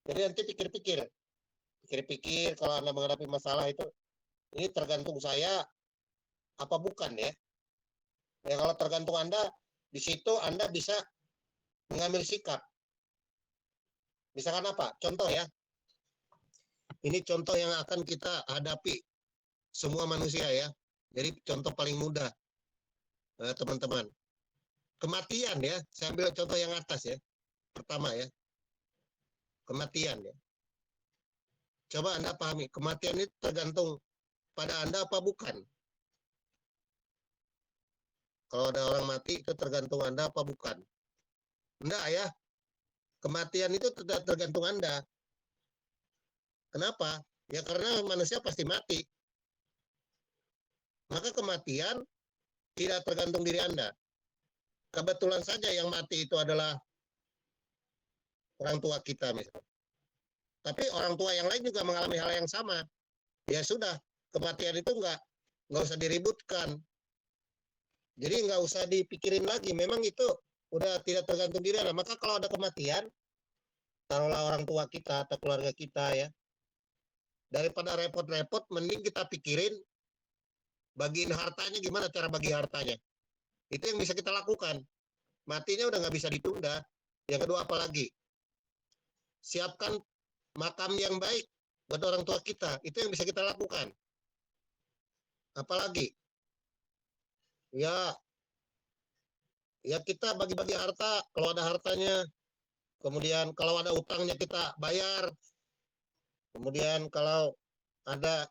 Jadi nanti pikir-pikir kalau Anda menghadapi masalah itu, ini tergantung saya apa bukan ya. Ya kalau tergantung Anda, di situ Anda bisa mengambil sikap. Misalkan apa? Contoh ya. Ini contoh yang akan kita hadapi semua manusia ya. Jadi contoh paling mudah, teman-teman. Kematian ya, saya ambil contoh yang atas ya. Pertama ya, kematian ya. Coba Anda pahami, kematian itu tergantung pada Anda apa bukan. Kalau ada orang mati itu tergantung Anda apa bukan. Enggak ya, kematian itu tidak tergantung Anda. Kenapa? Ya karena manusia pasti mati. Maka kematian tidak tergantung diri Anda. Kebetulan saja yang mati itu adalah orang tua kita misalnya. Tapi orang tua yang lain juga mengalami hal yang sama. Ya sudah, kematian itu nggak usah diributkan. Jadi nggak usah dipikirin lagi. Memang itu udah tidak tergantung diri Anda. Maka kalau ada kematian, taruhlah orang tua kita atau keluarga kita ya. Daripada repot-repot, mending kita pikirin bagiin hartanya, gimana cara bagi hartanya. Itu yang bisa kita lakukan. Matinya udah nggak bisa ditunda. Yang kedua apalagi? Siapkan makam yang baik buat orang tua kita. Itu yang bisa kita lakukan. Apalagi? Ya kita bagi-bagi harta kalau ada hartanya. Kemudian kalau ada utangnya kita bayar. Kemudian kalau ada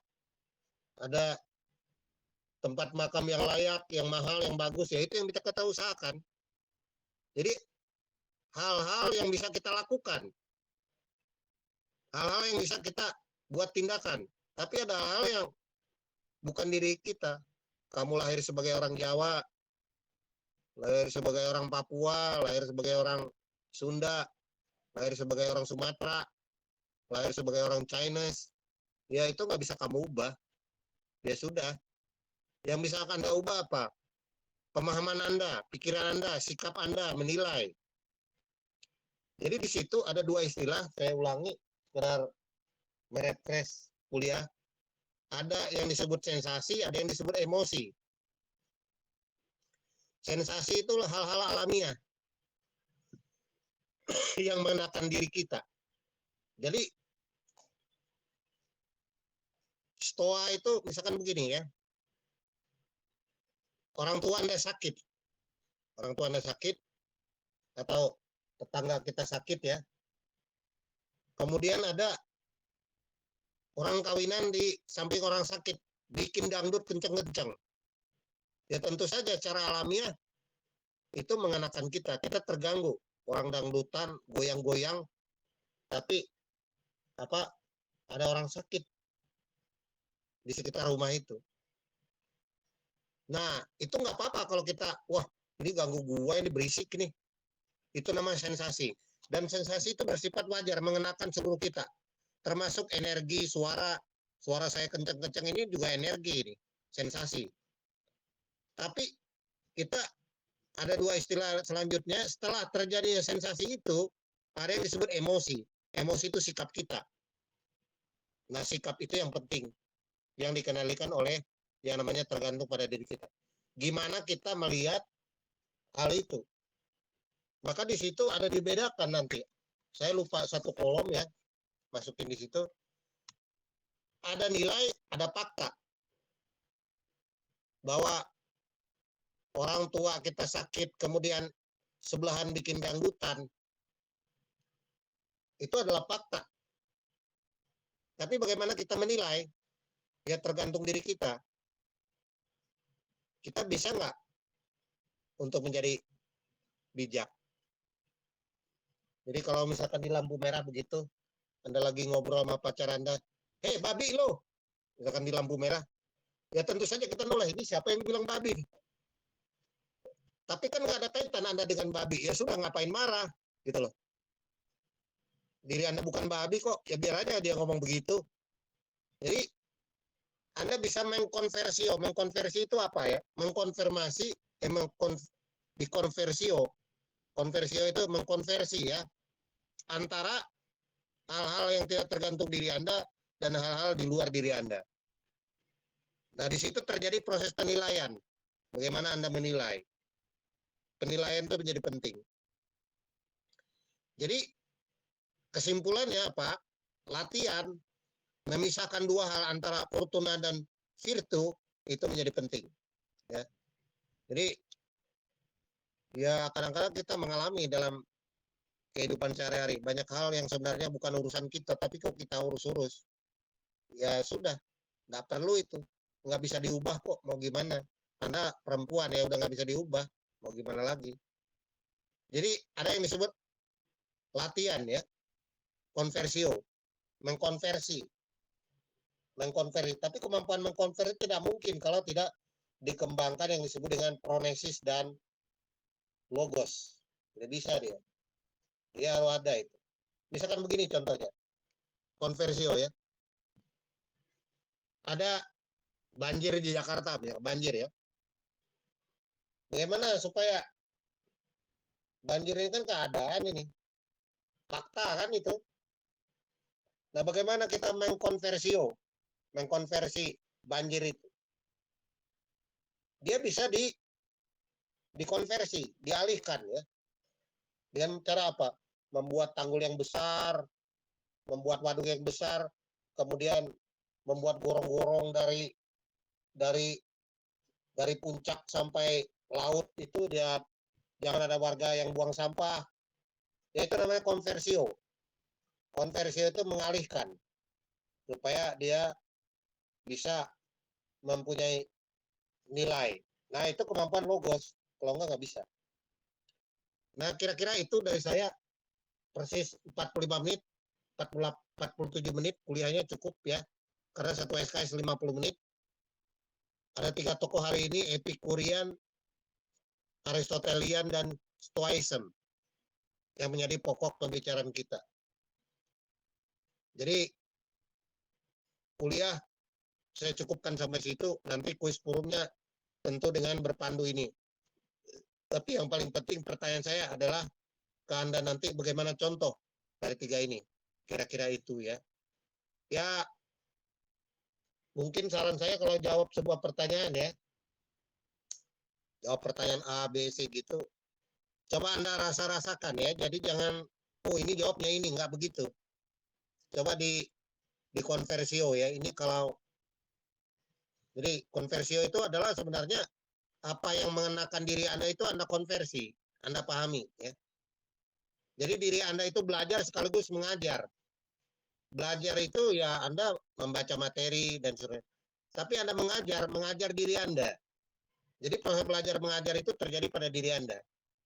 tempat makam yang layak, yang mahal, yang bagus, ya itu yang bisa kita usahakan. Jadi hal-hal yang bisa kita lakukan, hal-hal yang bisa kita buat tindakan. Tapi ada hal yang bukan diri kita. Kamu lahir sebagai orang Jawa, lahir sebagai orang Papua, lahir sebagai orang Sunda, lahir sebagai orang Sumatera, lahir sebagai orang Chinese, ya itu nggak bisa kamu ubah. Ya sudah. Yang bisa Anda ubah apa? Pemahaman Anda, pikiran Anda, sikap Anda, menilai. Jadi di situ ada dua istilah, saya ulangi, sekedar merefresh kuliah. Ada yang disebut sensasi, ada yang disebut emosi. Sensasi itu hal-hal alamiah yang mengenalkan diri kita. Jadi stoa itu misalkan begini ya. Orang tua Anda sakit. Orang tua Anda sakit atau tetangga kita sakit ya. Kemudian ada orang kawinan di samping orang sakit, bikin dangdut kenceng-kenceng. Ya tentu saja cara alamiah itu mengenakan kita. Kita terganggu. Orang dangdutan, goyang-goyang, tapi ada orang sakit di sekitar rumah itu. Nah, itu nggak apa-apa kalau kita, wah ini ganggu gua, ini berisik nih. Itu namanya sensasi. Dan sensasi itu bersifat wajar, mengenakan seluruh kita. Termasuk energi, suara saya kenceng-kenceng ini juga energi ini, sensasi. Tapi kita ada dua istilah selanjutnya, setelah terjadi sensasi itu, ada yang disebut emosi. Emosi itu sikap kita. Nah, sikap itu yang penting, yang dikendalikan oleh yang namanya tergantung pada diri kita. Gimana kita melihat hal itu? Maka di situ ada dibedakan nanti. Saya lupa satu kolom ya, masukin di situ. Ada nilai, ada fakta. Bahwa orang tua kita sakit, kemudian sebelahan bikin dangdutan. Itu adalah fakta. Tapi bagaimana kita menilai? Ya tergantung diri kita. Kita bisa nggak untuk menjadi bijak? Jadi kalau misalkan di lampu merah begitu, Anda lagi ngobrol sama pacar Anda, hei babi lo, misalkan di lampu merah, ya tentu saja kita noleh, ini siapa yang bilang babi? Tapi kan nggak ada kaitan Anda dengan babi, ya sudah ngapain marah, gitu loh. Diri Anda bukan babi kok, ya biar aja dia ngomong begitu. Jadi Anda bisa mengkonversio. Mengkonversi itu apa ya? Mengkonfirmasi, dikonversio. Konversio itu mengkonversi ya. Antara hal-hal yang tidak tergantung diri Anda dan hal-hal di luar diri Anda. Nah, di situ terjadi proses penilaian. Bagaimana Anda menilai? Penilaian itu menjadi penting. Jadi, kesimpulannya apa? Latihan memisahkan dua hal antara fortuna dan virtu itu menjadi penting. Ya. Jadi, ya kadang-kadang kita mengalami dalam kehidupan sehari-hari banyak hal yang sebenarnya bukan urusan kita, tapi kok kita urus-urus. Ya sudah, nggak perlu itu. Nggak bisa diubah kok, mau gimana. Anda perempuan ya udah nggak bisa diubah, mau gimana lagi. Jadi ada yang disebut latihan ya, konversio, mengkonversi. Tapi kemampuan mengkonversi tidak mungkin kalau tidak dikembangkan yang disebut dengan pronesis dan logos. Tidak bisa dia. Dia harus ada itu. Misalkan begini contohnya, konversio ya. Ada banjir di Jakarta, ya, banjir ya. Bagaimana supaya banjir ini kan keadaan ini, fakta kan itu. Nah, bagaimana kita mengkonversi banjir itu? Dia bisa dikonversi, dialihkan ya. Dengan cara apa? Membuat tanggul yang besar, membuat waduk yang besar, kemudian membuat gorong-gorong dari puncak sampai laut itu dia jangan ada warga yang buang sampah. Ya, itu namanya konversio. Konversio itu mengalihkan supaya dia bisa mempunyai nilai. Nah, itu kemampuan logos. Kalau enggak bisa. Nah, kira-kira itu dari saya persis 45 menit, 47 menit kuliahnya cukup ya. Karena satu SKS 50 menit. Ada 3 tokoh hari ini, Epicurian, Aristotelian, dan Stoicism yang menjadi pokok pembicaraan kita. Jadi kuliah saya cukupkan sampai situ, nanti kuis forumnya tentu dengan berpandu ini. Tapi yang paling penting pertanyaan saya adalah ke Anda nanti bagaimana contoh dari 3 ini. Kira-kira itu ya. Ya, mungkin saran saya kalau jawab sebuah pertanyaan ya, jawab pertanyaan A, B, C gitu, coba Anda rasa-rasakan ya. Jadi jangan, oh ini jawabnya ini, nggak begitu. Coba dikonversio ya. Ini kalau, jadi konversio itu adalah sebenarnya apa yang mengenakan diri Anda itu Anda konversi, Anda pahami ya. Jadi diri Anda itu belajar sekaligus mengajar. Belajar itu ya Anda membaca materi dan sebagainya. Tapi Anda mengajar diri Anda. Jadi proses belajar mengajar itu terjadi pada diri Anda.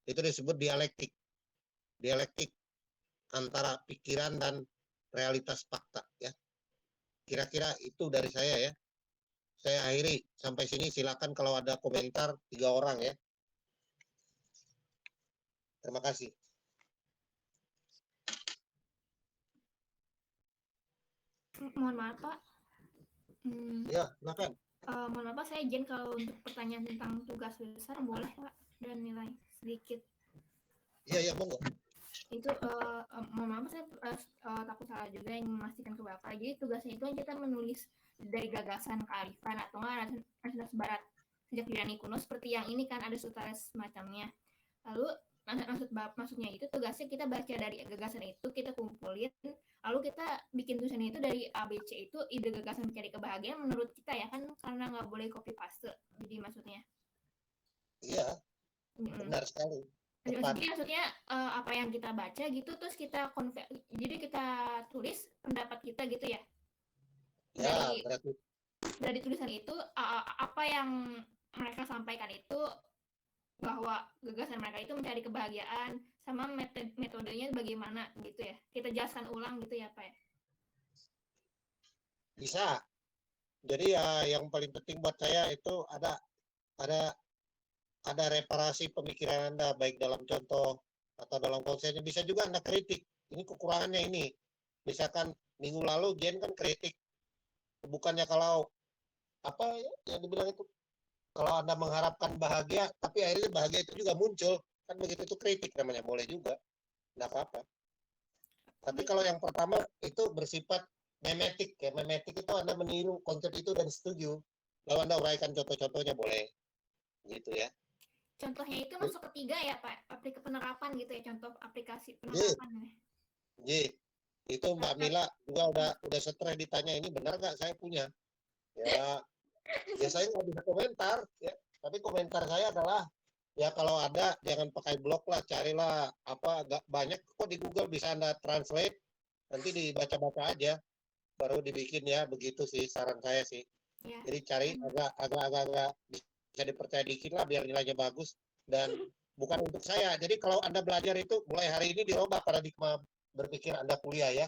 Itu disebut dialektik. Dialektik antara pikiran dan realitas fakta ya. Kira-kira itu dari saya ya. Saya akhiri sampai sini, silakan kalau ada komentar 3 orang ya. Terima kasih. Mohon maaf Pak. Ya, silakan. Mohon maaf Pak, saya izin kalau untuk pertanyaan tentang tugas besar boleh Pak, dan nilai sedikit. Iya, monggo. Itu mohon maaf saya takut salah juga yang memastikan ke Bapak. Jadi tugasnya itu kita menulis dari gagasan kearifan atau enggak nasionalis barat sejak Yunani kuno seperti yang ini kan ada Sutares semacamnya. Lalu maksudnya itu tugasnya kita baca dari gagasan itu, kita kumpulin, lalu kita bikin tulisan itu dari ABC itu ide gagasan mencari kebahagiaan menurut kita ya kan, karena nggak boleh copy paste. Jadi maksudnya. Iya, benar sekali. tepat. Jadi maksudnya apa yang kita baca gitu terus kita jadi kita tulis pendapat kita gitu ya. Ya, Dari berarti dari tulisan itu apa yang mereka sampaikan itu bahwa gagasan mereka itu mencari kebahagiaan sama metodenya bagaimana gitu ya. Kita jelaskan ulang gitu ya, Pak ya. bisa. Jadi ya yang paling penting buat saya itu ada ada reparasi pemikiran Anda baik dalam contoh atau dalam konsepnya. Bisa juga Anda kritik. Ini kekurangannya ini. Misalkan minggu lalu Jen kan kritik. Bukannya kalau apa yang dibilang itu, kalau Anda mengharapkan bahagia, tapi akhirnya bahagia itu juga muncul. Kan begitu, itu kritik namanya. Boleh juga. Nggak apa-apa. Tapi kalau yang pertama itu bersifat memetik ya. Memetik itu Anda meniru konsep itu dan setuju. Lalu Anda uraikan contoh-contohnya boleh. Gitu ya. Contohnya itu masuk ketiga ya, Pak. Aplikasi penerapan gitu ya, contoh aplikasi J, penerapan. J, itu Mbak Mila juga udah stres ditanya ini benar nggak saya punya. Ya, saya nggak bisa komentar ya. Tapi komentar saya adalah ya kalau ada jangan pakai blog lah, carilah apa agak banyak kok di Google bisa Anda translate, nanti dibaca-baca aja baru dibikin ya, begitu sih saran saya sih. Ya. Jadi cari agak bisa dipercaya dikit lah biar nilainya bagus dan bukan untuk saya. Jadi kalau Anda belajar itu mulai hari ini dirubah paradigma berpikir Anda kuliah ya.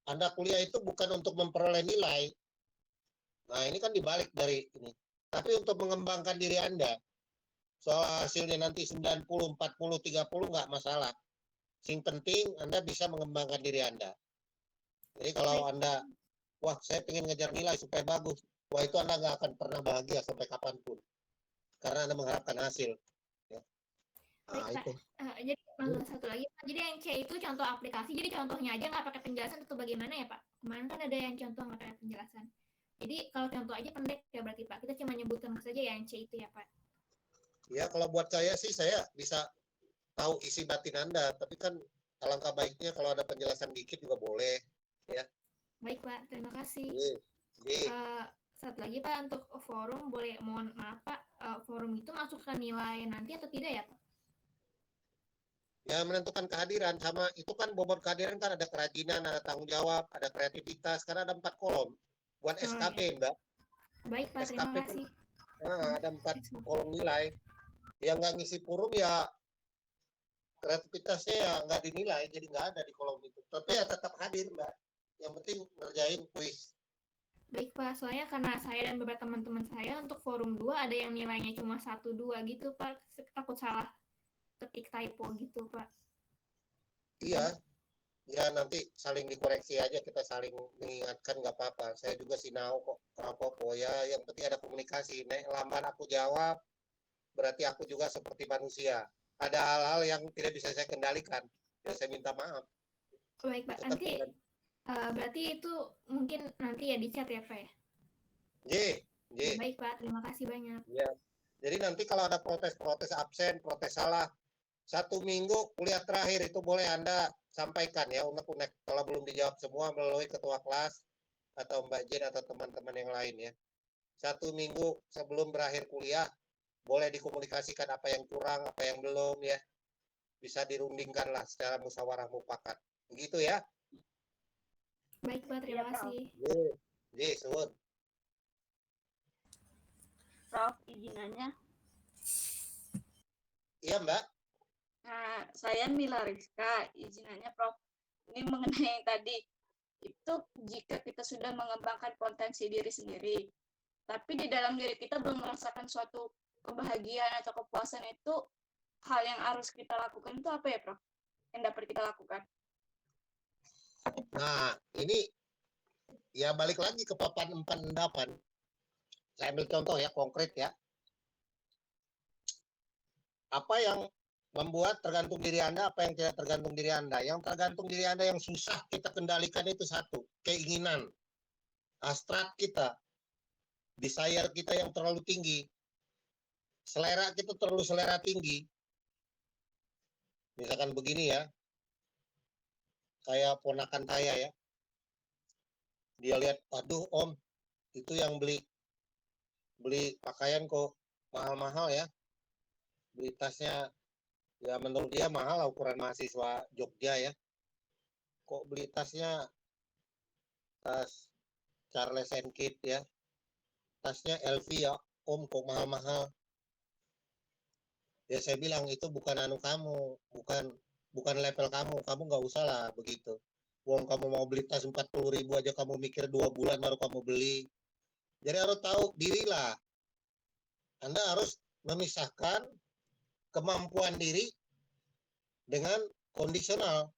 Anda kuliah itu bukan untuk memperoleh nilai. Nah, ini kan dibalik dari ini. Tapi untuk mengembangkan diri Anda. Soal hasilnya nanti 90, 40, 30 nggak masalah. Yang penting Anda bisa mengembangkan diri Anda. Jadi kalau Anda, wah saya ingin ngejar nilai supaya bagus. Wah itu Anda nggak akan pernah bahagia sampai kapanpun. Karena Anda mengharapkan hasil. Ya. Nah, Baik, itu. Pak. Jadi satu lagi, Pak. Jadi yang C itu contoh aplikasi, jadi contohnya aja nggak pakai penjelasan atau bagaimana ya, Pak? Kemarin kan ada yang contoh nggak pakai penjelasan. Jadi kalau contoh aja pendek ya berarti, Pak. Kita cuma nyebutkan saja ya yang C itu ya, Pak. Ya kalau buat saya sih saya bisa tahu isi batin Anda, tapi kan alangkah baiknya kalau ada penjelasan dikit juga boleh. Ya. Baik, Pak. Terima kasih. Satu lagi, Pak, untuk forum boleh mohon maaf, Pak, forum itu masuk ke nilai nanti atau tidak ya, Pak? Ya menentukan kehadiran sama itu kan bobot kehadiran kan ada kerajinan, ada tanggung jawab, ada kreativitas, karena ada 4 kolom buat SKP, Mbak. Baik, Pak, terima SKP kasih. ada 4 kolom nilai. Yang nggak ngisi forum ya kreativitasnya ya nggak dinilai, jadi nggak ada di kolom itu. Tapi ya tetap hadir, Mbak. Yang penting ngerjain kuis. Baik, Pak. Soalnya karena saya dan beberapa teman-teman saya untuk forum 2 ada yang nilainya cuma 1-2 gitu, Pak. Takut salah ketik typo gitu, Pak. Iya, ya nanti saling dikoreksi aja, kita saling mengingatkan nggak apa-apa. Saya juga sinau kok, apa-apa ya. Yang penting ada komunikasi. Nek lamban aku jawab, berarti aku juga seperti manusia. Ada hal-hal yang tidak bisa saya kendalikan. Ya saya minta maaf. Baik, Pak. Nanti berarti itu mungkin nanti ya di chat ya, Pak ya? Baik, Pak. Terima kasih banyak. Ya. Jadi nanti kalau ada protes absen, protes salah, 1 minggu kuliah terakhir itu boleh Anda sampaikan ya, unek-unek. Kalau belum dijawab semua melalui ketua kelas atau Mbak Jen atau teman-teman yang lain ya. 1 minggu sebelum berakhir kuliah, boleh dikomunikasikan apa yang kurang, apa yang belum ya. Bisa dirundingkan lah secara musyawarah mufakat. Begitu ya. Baik, Pak. Terima kasih. Suwun. Prof, izinannya. Iya, Mbak. Nah, saya Mila Rizka, izinannya Prof. Ini mengenai yang tadi, itu jika kita sudah mengembangkan potensi diri sendiri, tapi di dalam diri kita belum merasakan suatu kebahagiaan atau kepuasan, itu hal yang harus kita lakukan itu apa ya, Prof? Yang dapat kita lakukan? Nah, ini ya balik lagi ke papan 4 endapan. Saya ambil contoh ya, konkret ya. Apa yang membuat tergantung diri Anda, apa yang tidak tergantung diri Anda. Yang tergantung diri Anda yang susah kita kendalikan itu satu, keinginan. Hasrat kita, desire kita yang terlalu tinggi. Selera kita terlalu selera tinggi. Misalkan begini ya, kayak ponakan saya ya. Dia lihat, aduh om, itu yang beli pakaian kok mahal-mahal ya. beli tasnya ya menurut dia mahal lah ukuran mahasiswa Jogja ya. Kok beli tasnya tas Charles and Kit ya, tasnya LV ya, Om kok mahal-mahal. Ya saya bilang itu bukan anu kamu, bukan level kamu nggak usah lah begitu. Wong kamu mau beli tas 40.000 aja kamu mikir 2 bulan baru kamu beli. Jadi harus tahu diri lah. Anda harus memisahkan kemampuan diri dengan kondisional.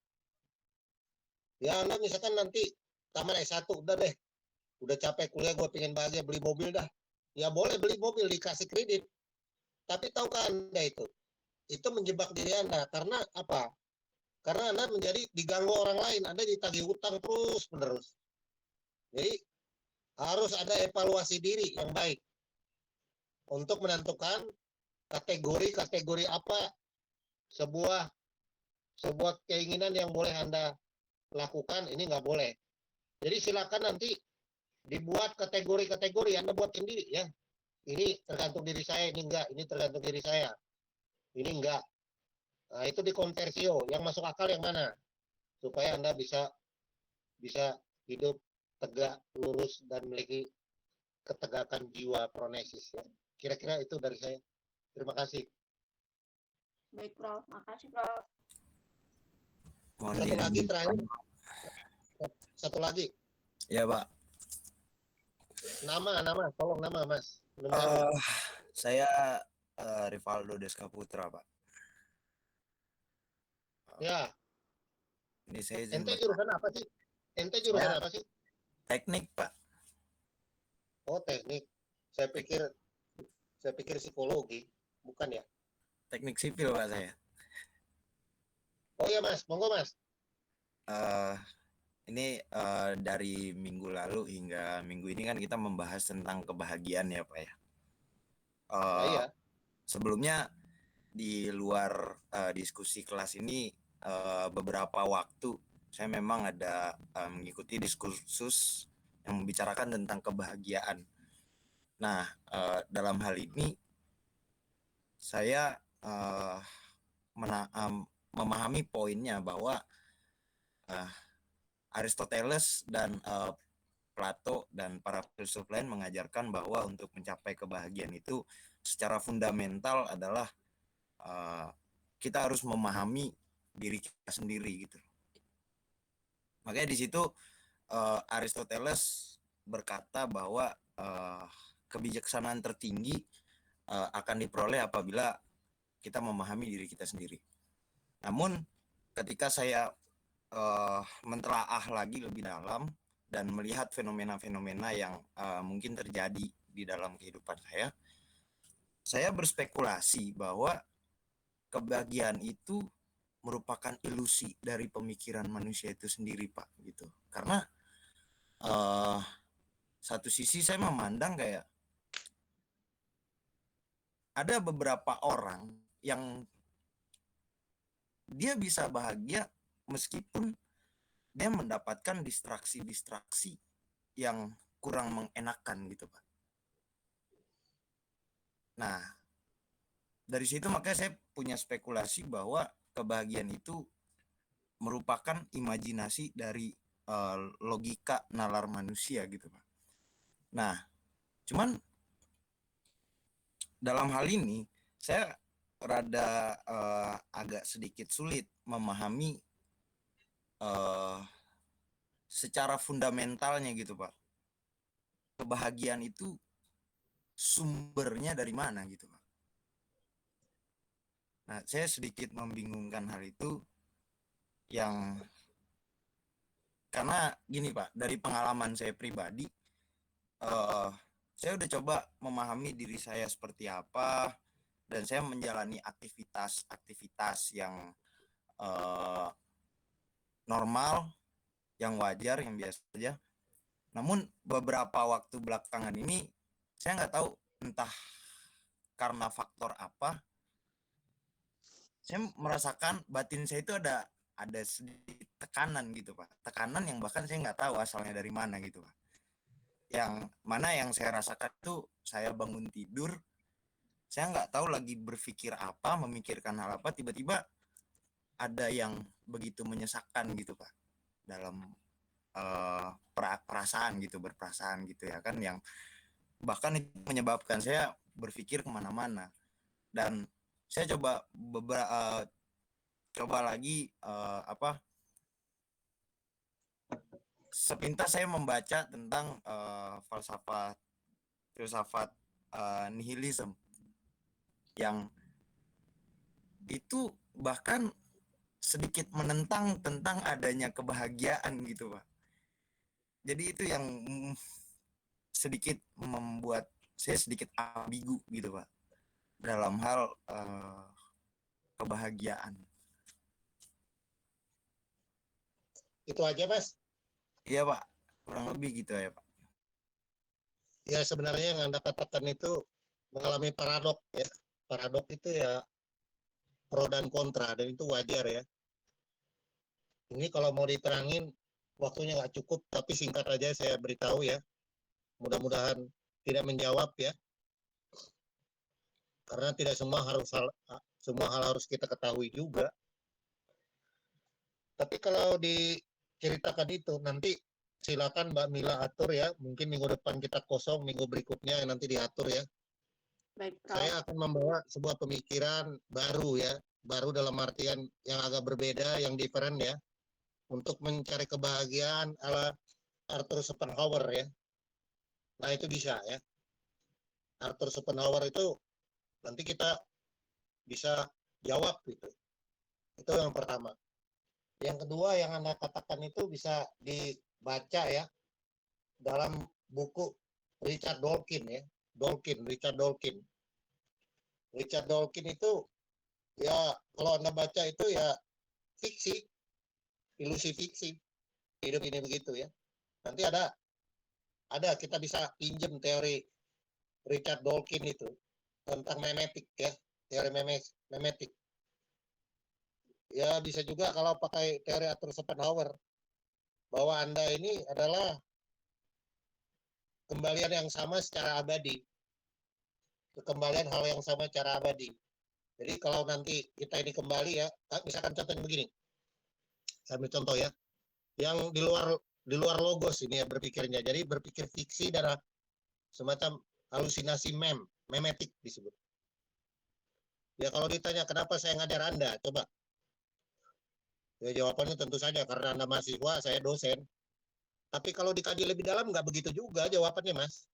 Ya Anda misalkan nanti taman S1 udah deh, udah capek kuliah gue pengen bahagia beli mobil dah. Ya boleh beli mobil dikasih kredit. Tapi tahukah Anda itu menjebak diri Anda. Karena apa? Karena Anda menjadi diganggu orang lain. Anda ditagih utang terus menerus. Jadi harus ada evaluasi diri yang baik untuk menentukan kategori-kategori apa sebuah keinginan yang boleh Anda lakukan, ini nggak boleh. Jadi silakan nanti dibuat kategori-kategori, Anda buat sendiri ya. Ini tergantung diri saya, ini enggak, ini tergantung diri saya. Ini enggak. Nah, itu dikonversio, yang masuk akal yang mana? Supaya Anda bisa hidup tegak, lurus, dan memiliki ketegakan jiwa pronesis. Ya. Kira-kira itu dari saya. Terima kasih. Baik, Prof. Makasih, Prof. Satu lagi terakhir. Satu lagi. Ya, Pak. Nama, tolong nama, Mas. Saya Rivaldo Deska Putra, Pak. Ya. Ini saya Ente jurusan apa sih? Apa sih? Teknik, Pak. Oh, teknik. Saya pikir psikologi, bukan ya? Teknik sipil, Pak, saya. Oh ya, Mas. Monggo, Mas. Ini dari minggu lalu hingga minggu ini kan kita membahas tentang kebahagiaan ya, Pak ya. Iya. Sebelumnya di luar diskusi kelas ini beberapa waktu saya memang ada mengikuti diskursus yang membicarakan tentang kebahagiaan. Nah, dalam hal ini saya memahami poinnya bahwa Aristoteles dan Plato dan para filsuf lain mengajarkan bahwa untuk mencapai kebahagiaan itu secara fundamental adalah kita harus memahami diri kita sendiri gitu. Makanya di situ Aristoteles berkata bahwa kebijaksanaan tertinggi akan diperoleh apabila kita memahami diri kita sendiri. Namun ketika saya mentelaah lagi lebih dalam dan melihat fenomena-fenomena yang mungkin terjadi di dalam kehidupan saya berspekulasi bahwa kebahagiaan itu merupakan ilusi dari pemikiran manusia itu sendiri, Pak, gitu. Karena satu sisi saya memandang kayak ada beberapa orang yang dia bisa bahagia meskipun dia mendapatkan distraksi-distraksi yang kurang mengenakan gitu, Pak. Nah, dari situ makanya saya punya spekulasi bahwa kebahagiaan itu merupakan imajinasi dari logika nalar manusia gitu, Pak. Nah, cuman dalam hal ini saya rada agak sedikit sulit memahami secara fundamentalnya gitu, Pak. Kebahagiaan itu sumbernya dari mana gitu, Pak. Nah, saya sedikit membingungkan hal itu yang karena gini, Pak, dari pengalaman saya pribadi saya udah coba memahami diri saya seperti apa dan saya menjalani aktivitas yang normal, yang wajar, yang biasa saja. Namun beberapa waktu belakangan ini saya nggak tahu entah karena faktor apa, saya merasakan batin saya itu ada sedikit tekanan gitu, Pak. Tekanan yang bahkan saya nggak tahu asalnya dari mana gitu, Pak. Yang mana yang saya rasakan itu saya bangun tidur, Saya nggak tahu lagi berpikir apa, memikirkan hal apa, tiba-tiba ada yang begitu menyesakkan gitu Pak dalam perasaan gitu, berperasaan gitu ya kan, yang bahkan itu menyebabkan saya berpikir kemana-mana. Dan saya coba lagi sepintas saya membaca tentang filsafat nihilisme yang itu bahkan sedikit menentang tentang adanya kebahagiaan gitu Pak. Jadi itu yang sedikit membuat saya sedikit ambigu gitu Pak dalam hal kebahagiaan. Itu aja Mas. Iya Pak, kurang lebih gitu ya Pak. Ya sebenarnya yang Anda katakan itu mengalami paradok ya. Paradok itu ya pro dan kontra, dan itu wajar ya. Ini kalau mau diterangin waktunya nggak cukup, tapi singkat aja saya beritahu ya. Mudah-mudahan tidak menjawab ya. Karena tidak semua hal harus kita ketahui juga. Tapi kalau diceritakan itu nanti silakan Mbak Mila atur ya. Mungkin minggu depan kita kosong, minggu berikutnya nanti diatur ya. Baik, Saya akan membawa sebuah pemikiran baru ya, baru dalam artian yang agak berbeda, yang different ya, untuk mencari kebahagiaan ala Arthur Schopenhauer ya. Nah itu bisa ya. Arthur Schopenhauer itu nanti kita bisa jawab gitu. Itu yang pertama. Yang kedua yang Anda katakan itu bisa dibaca ya dalam buku Richard Dawkins ya. Richard Dawkins. Richard Dawkins itu ya kalau Anda baca itu ya fiksi, ilusi fiksi. Hidup ini begitu ya. Nanti ada kita bisa pinjam teori Richard Dawkins itu tentang memetik ya, teori memetik. Ya bisa juga kalau pakai teori Arthur Schopenhauer bahwa Anda ini adalah kembalian yang sama secara abadi. Kembalian hal yang sama secara abadi. Jadi kalau nanti kita ini kembali ya, misalkan contohnya begini. Saya ambil contoh ya. Yang di luar logos ini ya berpikirnya. Jadi berpikir fiksi dan semacam halusinasi memetik disebut. Ya kalau ditanya kenapa saya ngajar Anda, coba. Ya jawabannya tentu saja karena Anda mahasiswa, saya dosen. Tapi kalau dikaji lebih dalam nggak begitu juga jawabannya, Mas.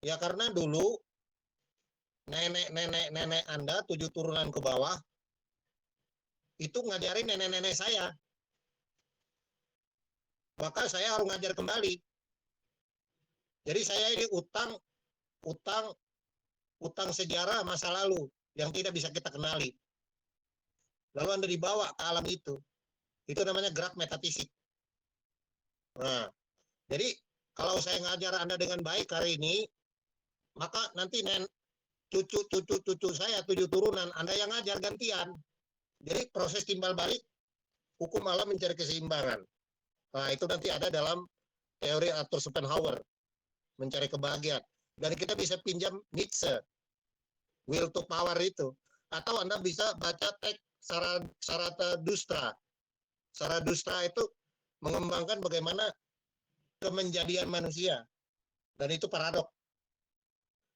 Ya karena dulu nenek Anda 7 turunan ke bawah itu ngajarin nenek-nenek saya. Maka saya harus ngajar kembali. Jadi saya ini utang sejarah masa lalu yang tidak bisa kita kenali. Lalu Anda dibawa ke alam itu. Itu namanya gerak metafisik. Nah, jadi kalau saya ngajar Anda dengan baik hari ini, maka nanti cucu saya 7 turunan, Anda yang ngajar gantian. Jadi proses timbal balik, hukum alam mencari keseimbangan. Nah, itu nanti ada dalam teori Arthur Schopenhauer, mencari kebahagiaan. Dan kita bisa pinjam Nietzsche, will to power itu. Atau Anda bisa baca teks Zarathustra. Zarathustra itu mengembangkan bagaimana kemenjadian manusia. Dan itu paradok.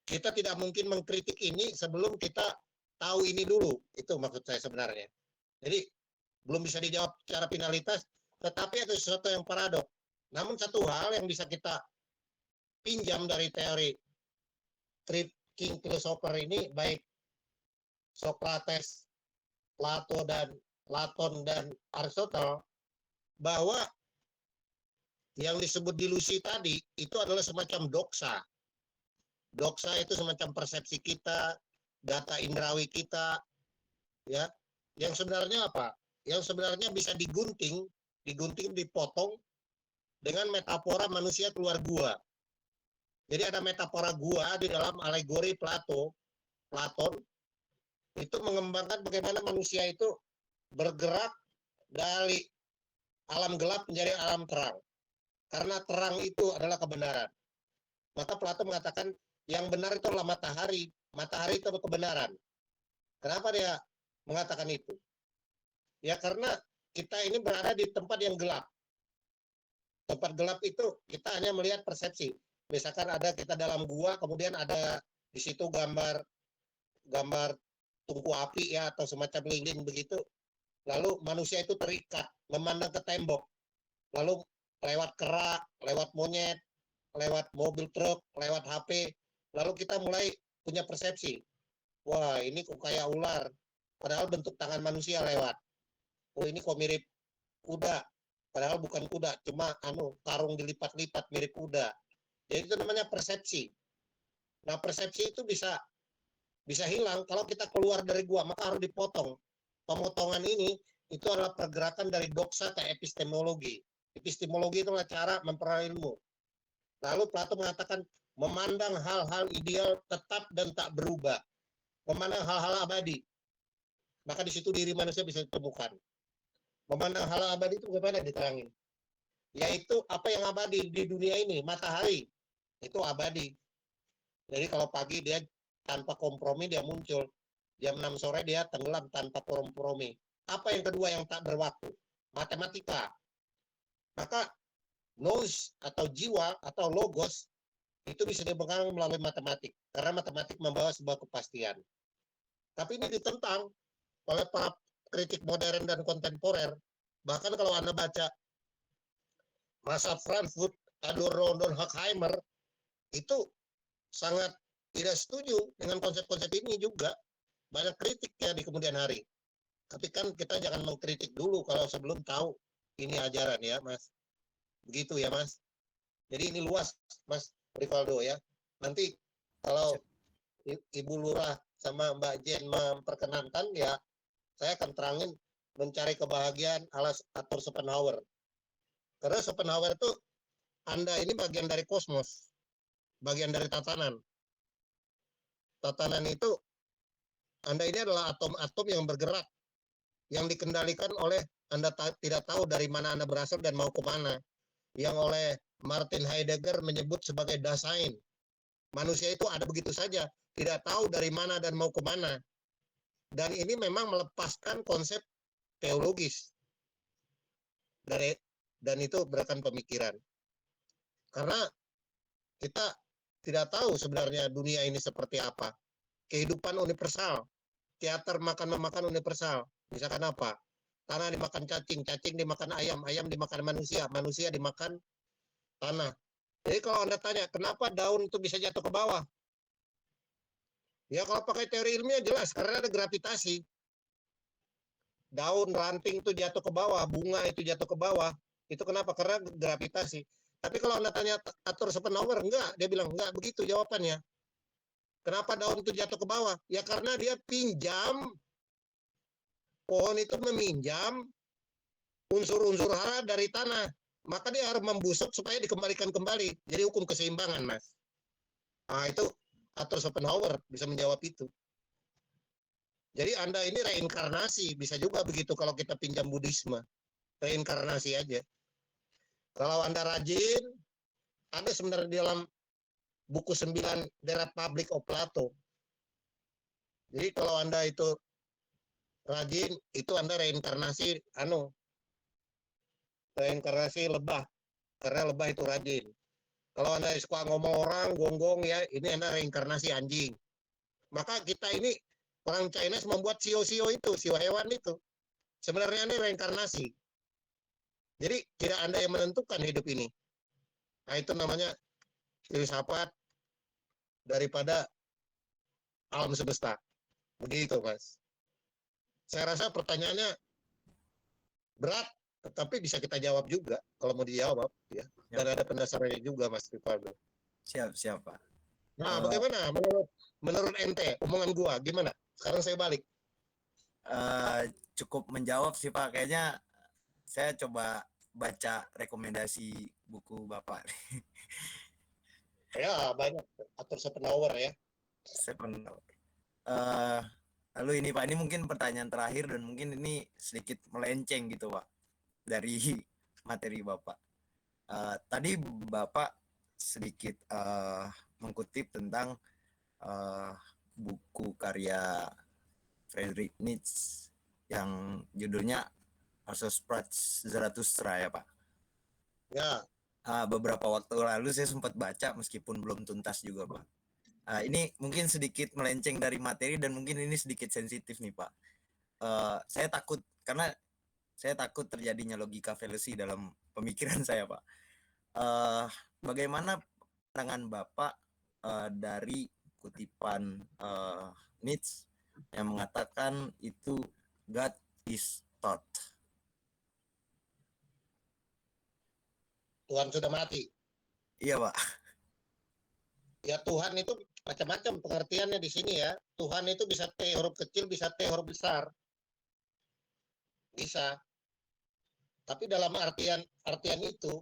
Kita tidak mungkin mengkritik ini sebelum kita tahu ini dulu. Itu maksud saya sebenarnya. Jadi belum bisa dijawab secara finalitas, tetapi itu sesuatu yang paradok. Namun satu hal yang bisa kita pinjam dari teori King philosopher ini, baik Socrates, Platon dan Aristotle, bahwa yang disebut delusi tadi itu adalah semacam doksa. Doksa itu semacam persepsi kita, data indrawi kita, ya. Yang sebenarnya apa? Yang sebenarnya bisa digunting, dipotong dengan metafora manusia keluar gua. Jadi ada metafora gua di dalam alegori Platon itu mengembangkan bagaimana manusia itu bergerak dari alam gelap menjadi alam terang. Karena terang itu adalah kebenaran. Maka Plato mengatakan yang benar itu adalah matahari, matahari itu kebenaran. Kenapa dia mengatakan itu? Ya karena kita ini berada di tempat yang gelap. Tempat gelap itu kita hanya melihat persepsi. Misalkan ada kita dalam gua, kemudian ada di situ gambar tungku api ya atau semacam lilin begitu. Lalu manusia itu terikat, memandang ke tembok. Lalu lewat kerak, lewat monyet, lewat mobil truk, lewat HP. Lalu kita mulai punya persepsi. Wah, ini kok kayak ular. Padahal bentuk tangan manusia lewat. Oh, ini kok mirip kuda. Padahal bukan kuda, cuma karung dilipat-lipat mirip kuda. Jadi itu namanya persepsi. Nah, persepsi itu bisa hilang kalau kita keluar dari gua, maka harus dipotong. Pemotongan ini itu adalah pergerakan dari doksa ke epistemologi. Epistemologi itu adalah cara memperoleh ilmu. Lalu Plato mengatakan memandang hal-hal ideal tetap dan tak berubah. Memandang hal-hal abadi. Maka di situ diri manusia bisa ditemukan. Memandang hal abadi itu bagaimana diterangin? Yaitu apa yang abadi di dunia ini, matahari itu abadi. Jadi kalau pagi dia tanpa kompromi dia muncul, jam 6 sore dia tenggelam tanpa kompromi. Apa yang kedua yang tak berwaktu? Matematika. Maka nous atau jiwa atau logos itu bisa dipegang melalui matematik, karena matematik membawa sebuah kepastian. Tapi ini ditentang oleh para kritik modern dan kontemporer. Bahkan kalau Anda baca masa Frankfurt, Adorno dan Horkheimer, itu sangat tidak setuju dengan konsep-konsep ini juga. Banyak kritik ya di kemudian hari. Tapi kan kita jangan mengkritik dulu kalau sebelum tahu ini ajaran ya, Mas. Begitu ya, Mas. Jadi ini luas, Mas Rivaldo ya. Nanti kalau Ibu Lurah sama Mbak Jen memperkenankan ya, saya akan terangin mencari kebahagiaan ala Arthur Schopenhauer. Karena Schopenhauer itu Anda ini bagian dari kosmos, bagian dari tatanan. Tatanan itu Anda ini adalah atom-atom yang bergerak, yang dikendalikan oleh Anda tidak tahu dari mana Anda berasal dan mau kemana. Yang oleh Martin Heidegger menyebut sebagai Dasein. Manusia itu ada begitu saja, tidak tahu dari mana dan mau kemana. Dan ini memang melepaskan konsep teologis dan itu berdasarkan pemikiran. Karena kita tidak tahu sebenarnya dunia ini seperti apa. Kehidupan universal, teater makan-memakan universal. Misalkan apa? Tanah dimakan cacing, cacing dimakan ayam, ayam dimakan manusia, manusia dimakan tanah. Jadi kalau Anda tanya, kenapa daun itu bisa jatuh ke bawah? Ya kalau pakai teori ilmiah jelas, karena ada gravitasi. Daun, ranting itu jatuh ke bawah, bunga itu jatuh ke bawah. Itu kenapa? Karena gravitasi. Tapi kalau Anda tanya Arthur Schopenhauer, enggak. Dia bilang, enggak begitu jawabannya. Kenapa daun itu jatuh ke bawah? Ya karena dia pinjam, pohon itu meminjam unsur-unsur hara dari tanah. Maka dia harus membusuk supaya dikembalikan kembali. Jadi hukum keseimbangan, Mas. Nah, itu Arthur Schopenhauer bisa menjawab itu. Jadi Anda ini reinkarnasi, bisa juga begitu kalau kita pinjam Buddhisme. Reinkarnasi aja. Kalau Anda rajin, ada sebenarnya di dalam buku 9 The Republic of Plato. Jadi kalau Anda itu rajin, itu Anda reinkarnasi reinkarnasi lebah. Karena lebah itu rajin. Kalau Anda suka ngomong orang, gonggong ya, ini Anda reinkarnasi anjing. Maka kita ini, orang Chinese membuat sio-sio itu, sio hewan itu. Sebenarnya ini reinkarnasi. Jadi tidak Anda yang menentukan hidup ini. Nah itu namanya filsafat daripada alam semesta. Begitu, Mas. Saya rasa pertanyaannya berat, tetapi bisa kita jawab juga kalau mau dijawab ya. Dan ada pendasarnya juga, Mas Rivaldo. Siap, Pak. Nah, bagaimana menurut ente omongan gua gimana? Sekarang saya balik. Cukup menjawab sih Pak. Kayaknya saya coba baca rekomendasi buku Bapak. Ya, banyak Arthur Schopenhauer ya. Lalu ini Pak, ini mungkin pertanyaan terakhir dan mungkin ini sedikit melenceng gitu Pak dari materi Bapak. Tadi Bapak sedikit mengutip tentang buku karya Friedrich Nietzsche yang judulnya Sprach Zarathustra ya Pak. Ya, Beberapa waktu lalu saya sempat baca meskipun belum tuntas juga Pak. Ini mungkin sedikit melenceng dari materi dan mungkin ini sedikit sensitif nih Pak. Saya takut karena saya takut terjadinya logika fallacy dalam pemikiran saya Pak. Bagaimana pandangan Bapak dari kutipan Nietzsche yang mengatakan itu God is thought? Tuhan sudah mati. Iya Pak. Ya Tuhan itu macam-macam pengertiannya di sini ya. Tuhan itu bisa T huruf kecil, bisa T huruf besar. Bisa. Tapi dalam artian itu,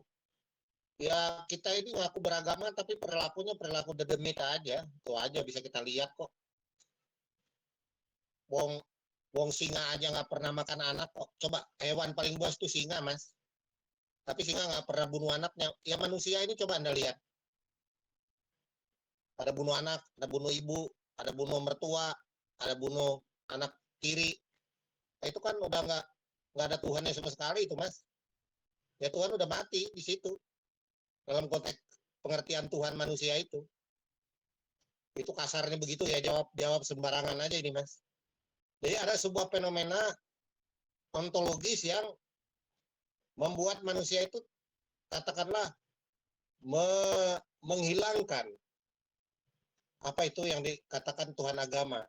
ya kita ini ngaku beragama tapi perilakunya perilaku dedemit aja. Itu aja bisa kita lihat kok. Wong singa aja nggak pernah makan anak kok. Coba hewan paling buas tuh singa Mas. Tapi singa nggak pernah bunuh anaknya. Ya manusia ini coba Anda lihat. Ada bunuh anak, ada bunuh ibu, ada bunuh mertua, ada bunuh anak tiri. Nah, itu kan udah nggak ada Tuhannya sama sekali itu Mas. Ya Tuhan udah mati di situ. Dalam konteks pengertian Tuhan manusia itu. Itu kasarnya begitu ya, jawab sembarangan aja ini Mas. Jadi ada sebuah fenomena ontologis yang membuat manusia itu katakanlah menghilangkan apa itu yang dikatakan Tuhan agama.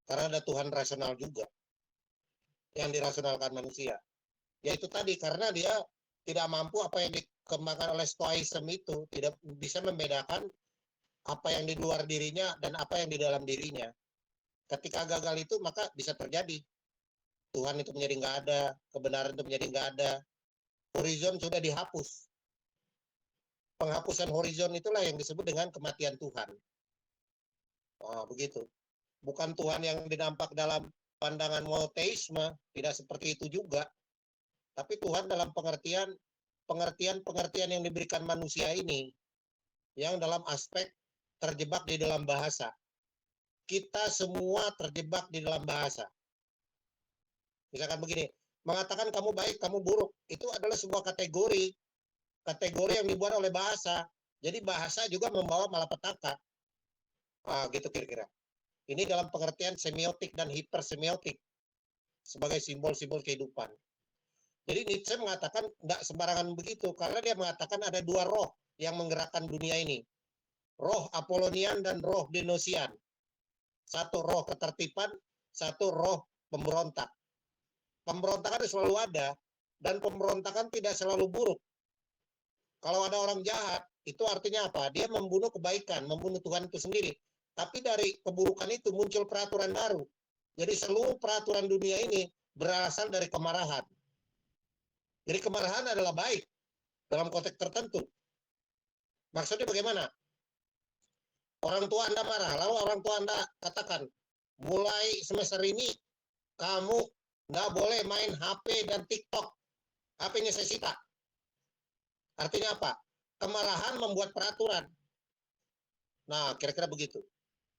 Karena ada Tuhan rasional juga yang dirasionalkan manusia. Yaitu tadi karena dia tidak mampu apa yang dikembangkan oleh Stoicism itu, tidak bisa membedakan apa yang di luar dirinya dan apa yang di dalam dirinya. Ketika gagal itu maka bisa terjadi Tuhan itu menjadi nggak ada, kebenaran itu menjadi nggak ada, horizon sudah dihapus. Penghapusan horizon itulah yang disebut dengan kematian Tuhan. Begitu. Bukan Tuhan yang didampak dalam pandangan monoteisme, tidak seperti itu juga. Tapi Tuhan dalam pengertian yang diberikan manusia ini, yang dalam aspek terjebak di dalam bahasa. Kita semua terjebak di dalam bahasa. Misalkan begini, mengatakan kamu baik, kamu buruk, itu adalah sebuah kategori yang dibuat oleh bahasa. Jadi bahasa juga membawa malapetaka. Gitu kira-kira. Ini dalam pengertian semiotik dan hipersemiotik sebagai simbol-simbol kehidupan. Jadi Nietzsche mengatakan tidak sembarangan begitu, karena dia mengatakan ada dua roh yang menggerakkan dunia ini. Roh Apollonian dan roh Dionysian. Satu roh ketertiban, satu roh pemberontak. Pemberontakan selalu ada, dan pemberontakan tidak selalu buruk. Kalau ada orang jahat, itu artinya apa? Dia membunuh kebaikan, membunuh Tuhan itu sendiri. Tapi dari keburukan itu muncul peraturan baru. Jadi seluruh peraturan dunia ini berasal dari kemarahan. Jadi kemarahan adalah baik dalam konteks tertentu. Maksudnya bagaimana? Orang tua Anda marah, lalu orang tua Anda katakan, mulai semester ini kamu nggak boleh main HP dan TikTok. HP-nya saya sita. Artinya apa? Kemarahan membuat peraturan. Nah, kira-kira begitu.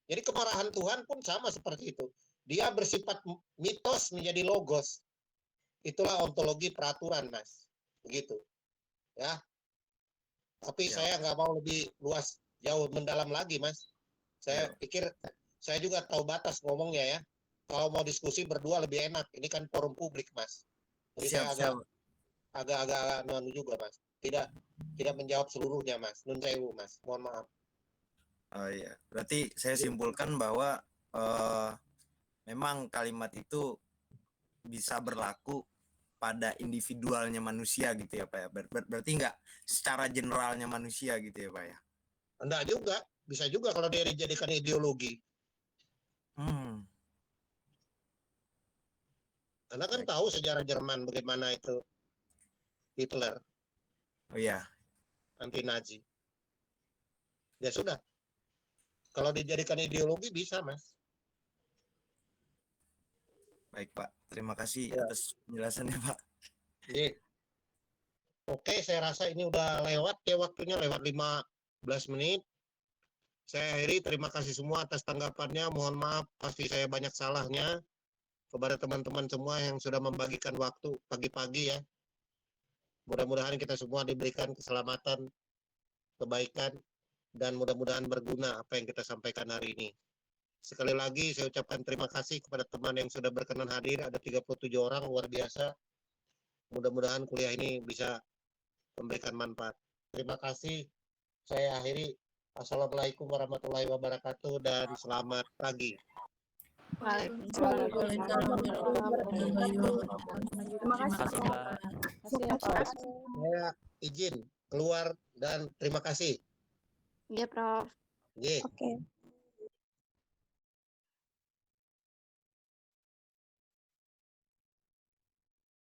Jadi kemarahan Tuhan pun sama seperti itu. Dia bersifat mitos menjadi logos. Itulah ontologi peraturan, Mas. Begitu. Ya. Tapi saya nggak mau lebih luas, jauh mendalam lagi, Mas. Saya pikir saya juga tahu batas ngomongnya ya. Kalau mau diskusi berdua lebih enak. Ini kan forum publik, Mas. Jadi saya agak nanu juga, Mas. Tidak menjawab seluruhnya, Mas. Nun sewu, Mas. Mohon maaf. Oh iya, berarti saya simpulkan bahwa memang kalimat itu bisa berlaku pada individualnya manusia gitu ya Pak ya. Berarti enggak secara generalnya manusia gitu ya Pak ya. Enggak juga, bisa juga kalau dia dijadikan ideologi. Anda kan tahu sejarah Jerman bagaimana itu Hitler. Oh iya. Anti-Nazi. Ya sudah. Kalau dijadikan ideologi bisa, Mas. Baik Pak, terima kasih atas penjelasannya Pak. Oke, saya rasa ini udah lewat ya waktunya, lewat 15 menit. Saya akhiri, terima kasih semua atas tanggapannya. Mohon maaf, pasti saya banyak salahnya. Kepada teman-teman semua yang sudah membagikan waktu pagi-pagi ya. Mudah-mudahan kita semua diberikan keselamatan, kebaikan, dan mudah-mudahan berguna apa yang kita sampaikan hari ini. Sekali lagi saya ucapkan terima kasih kepada teman yang sudah berkenan hadir. Ada 37 orang, luar biasa. Mudah-mudahan kuliah ini bisa memberikan manfaat. Terima kasih. Saya akhiri. Assalamualaikum warahmatullahi wabarakatuh dan selamat pagi. Terima kasih, Pak. Saya izin keluar dan terima kasih. Iya, Prof. Ye. Oke.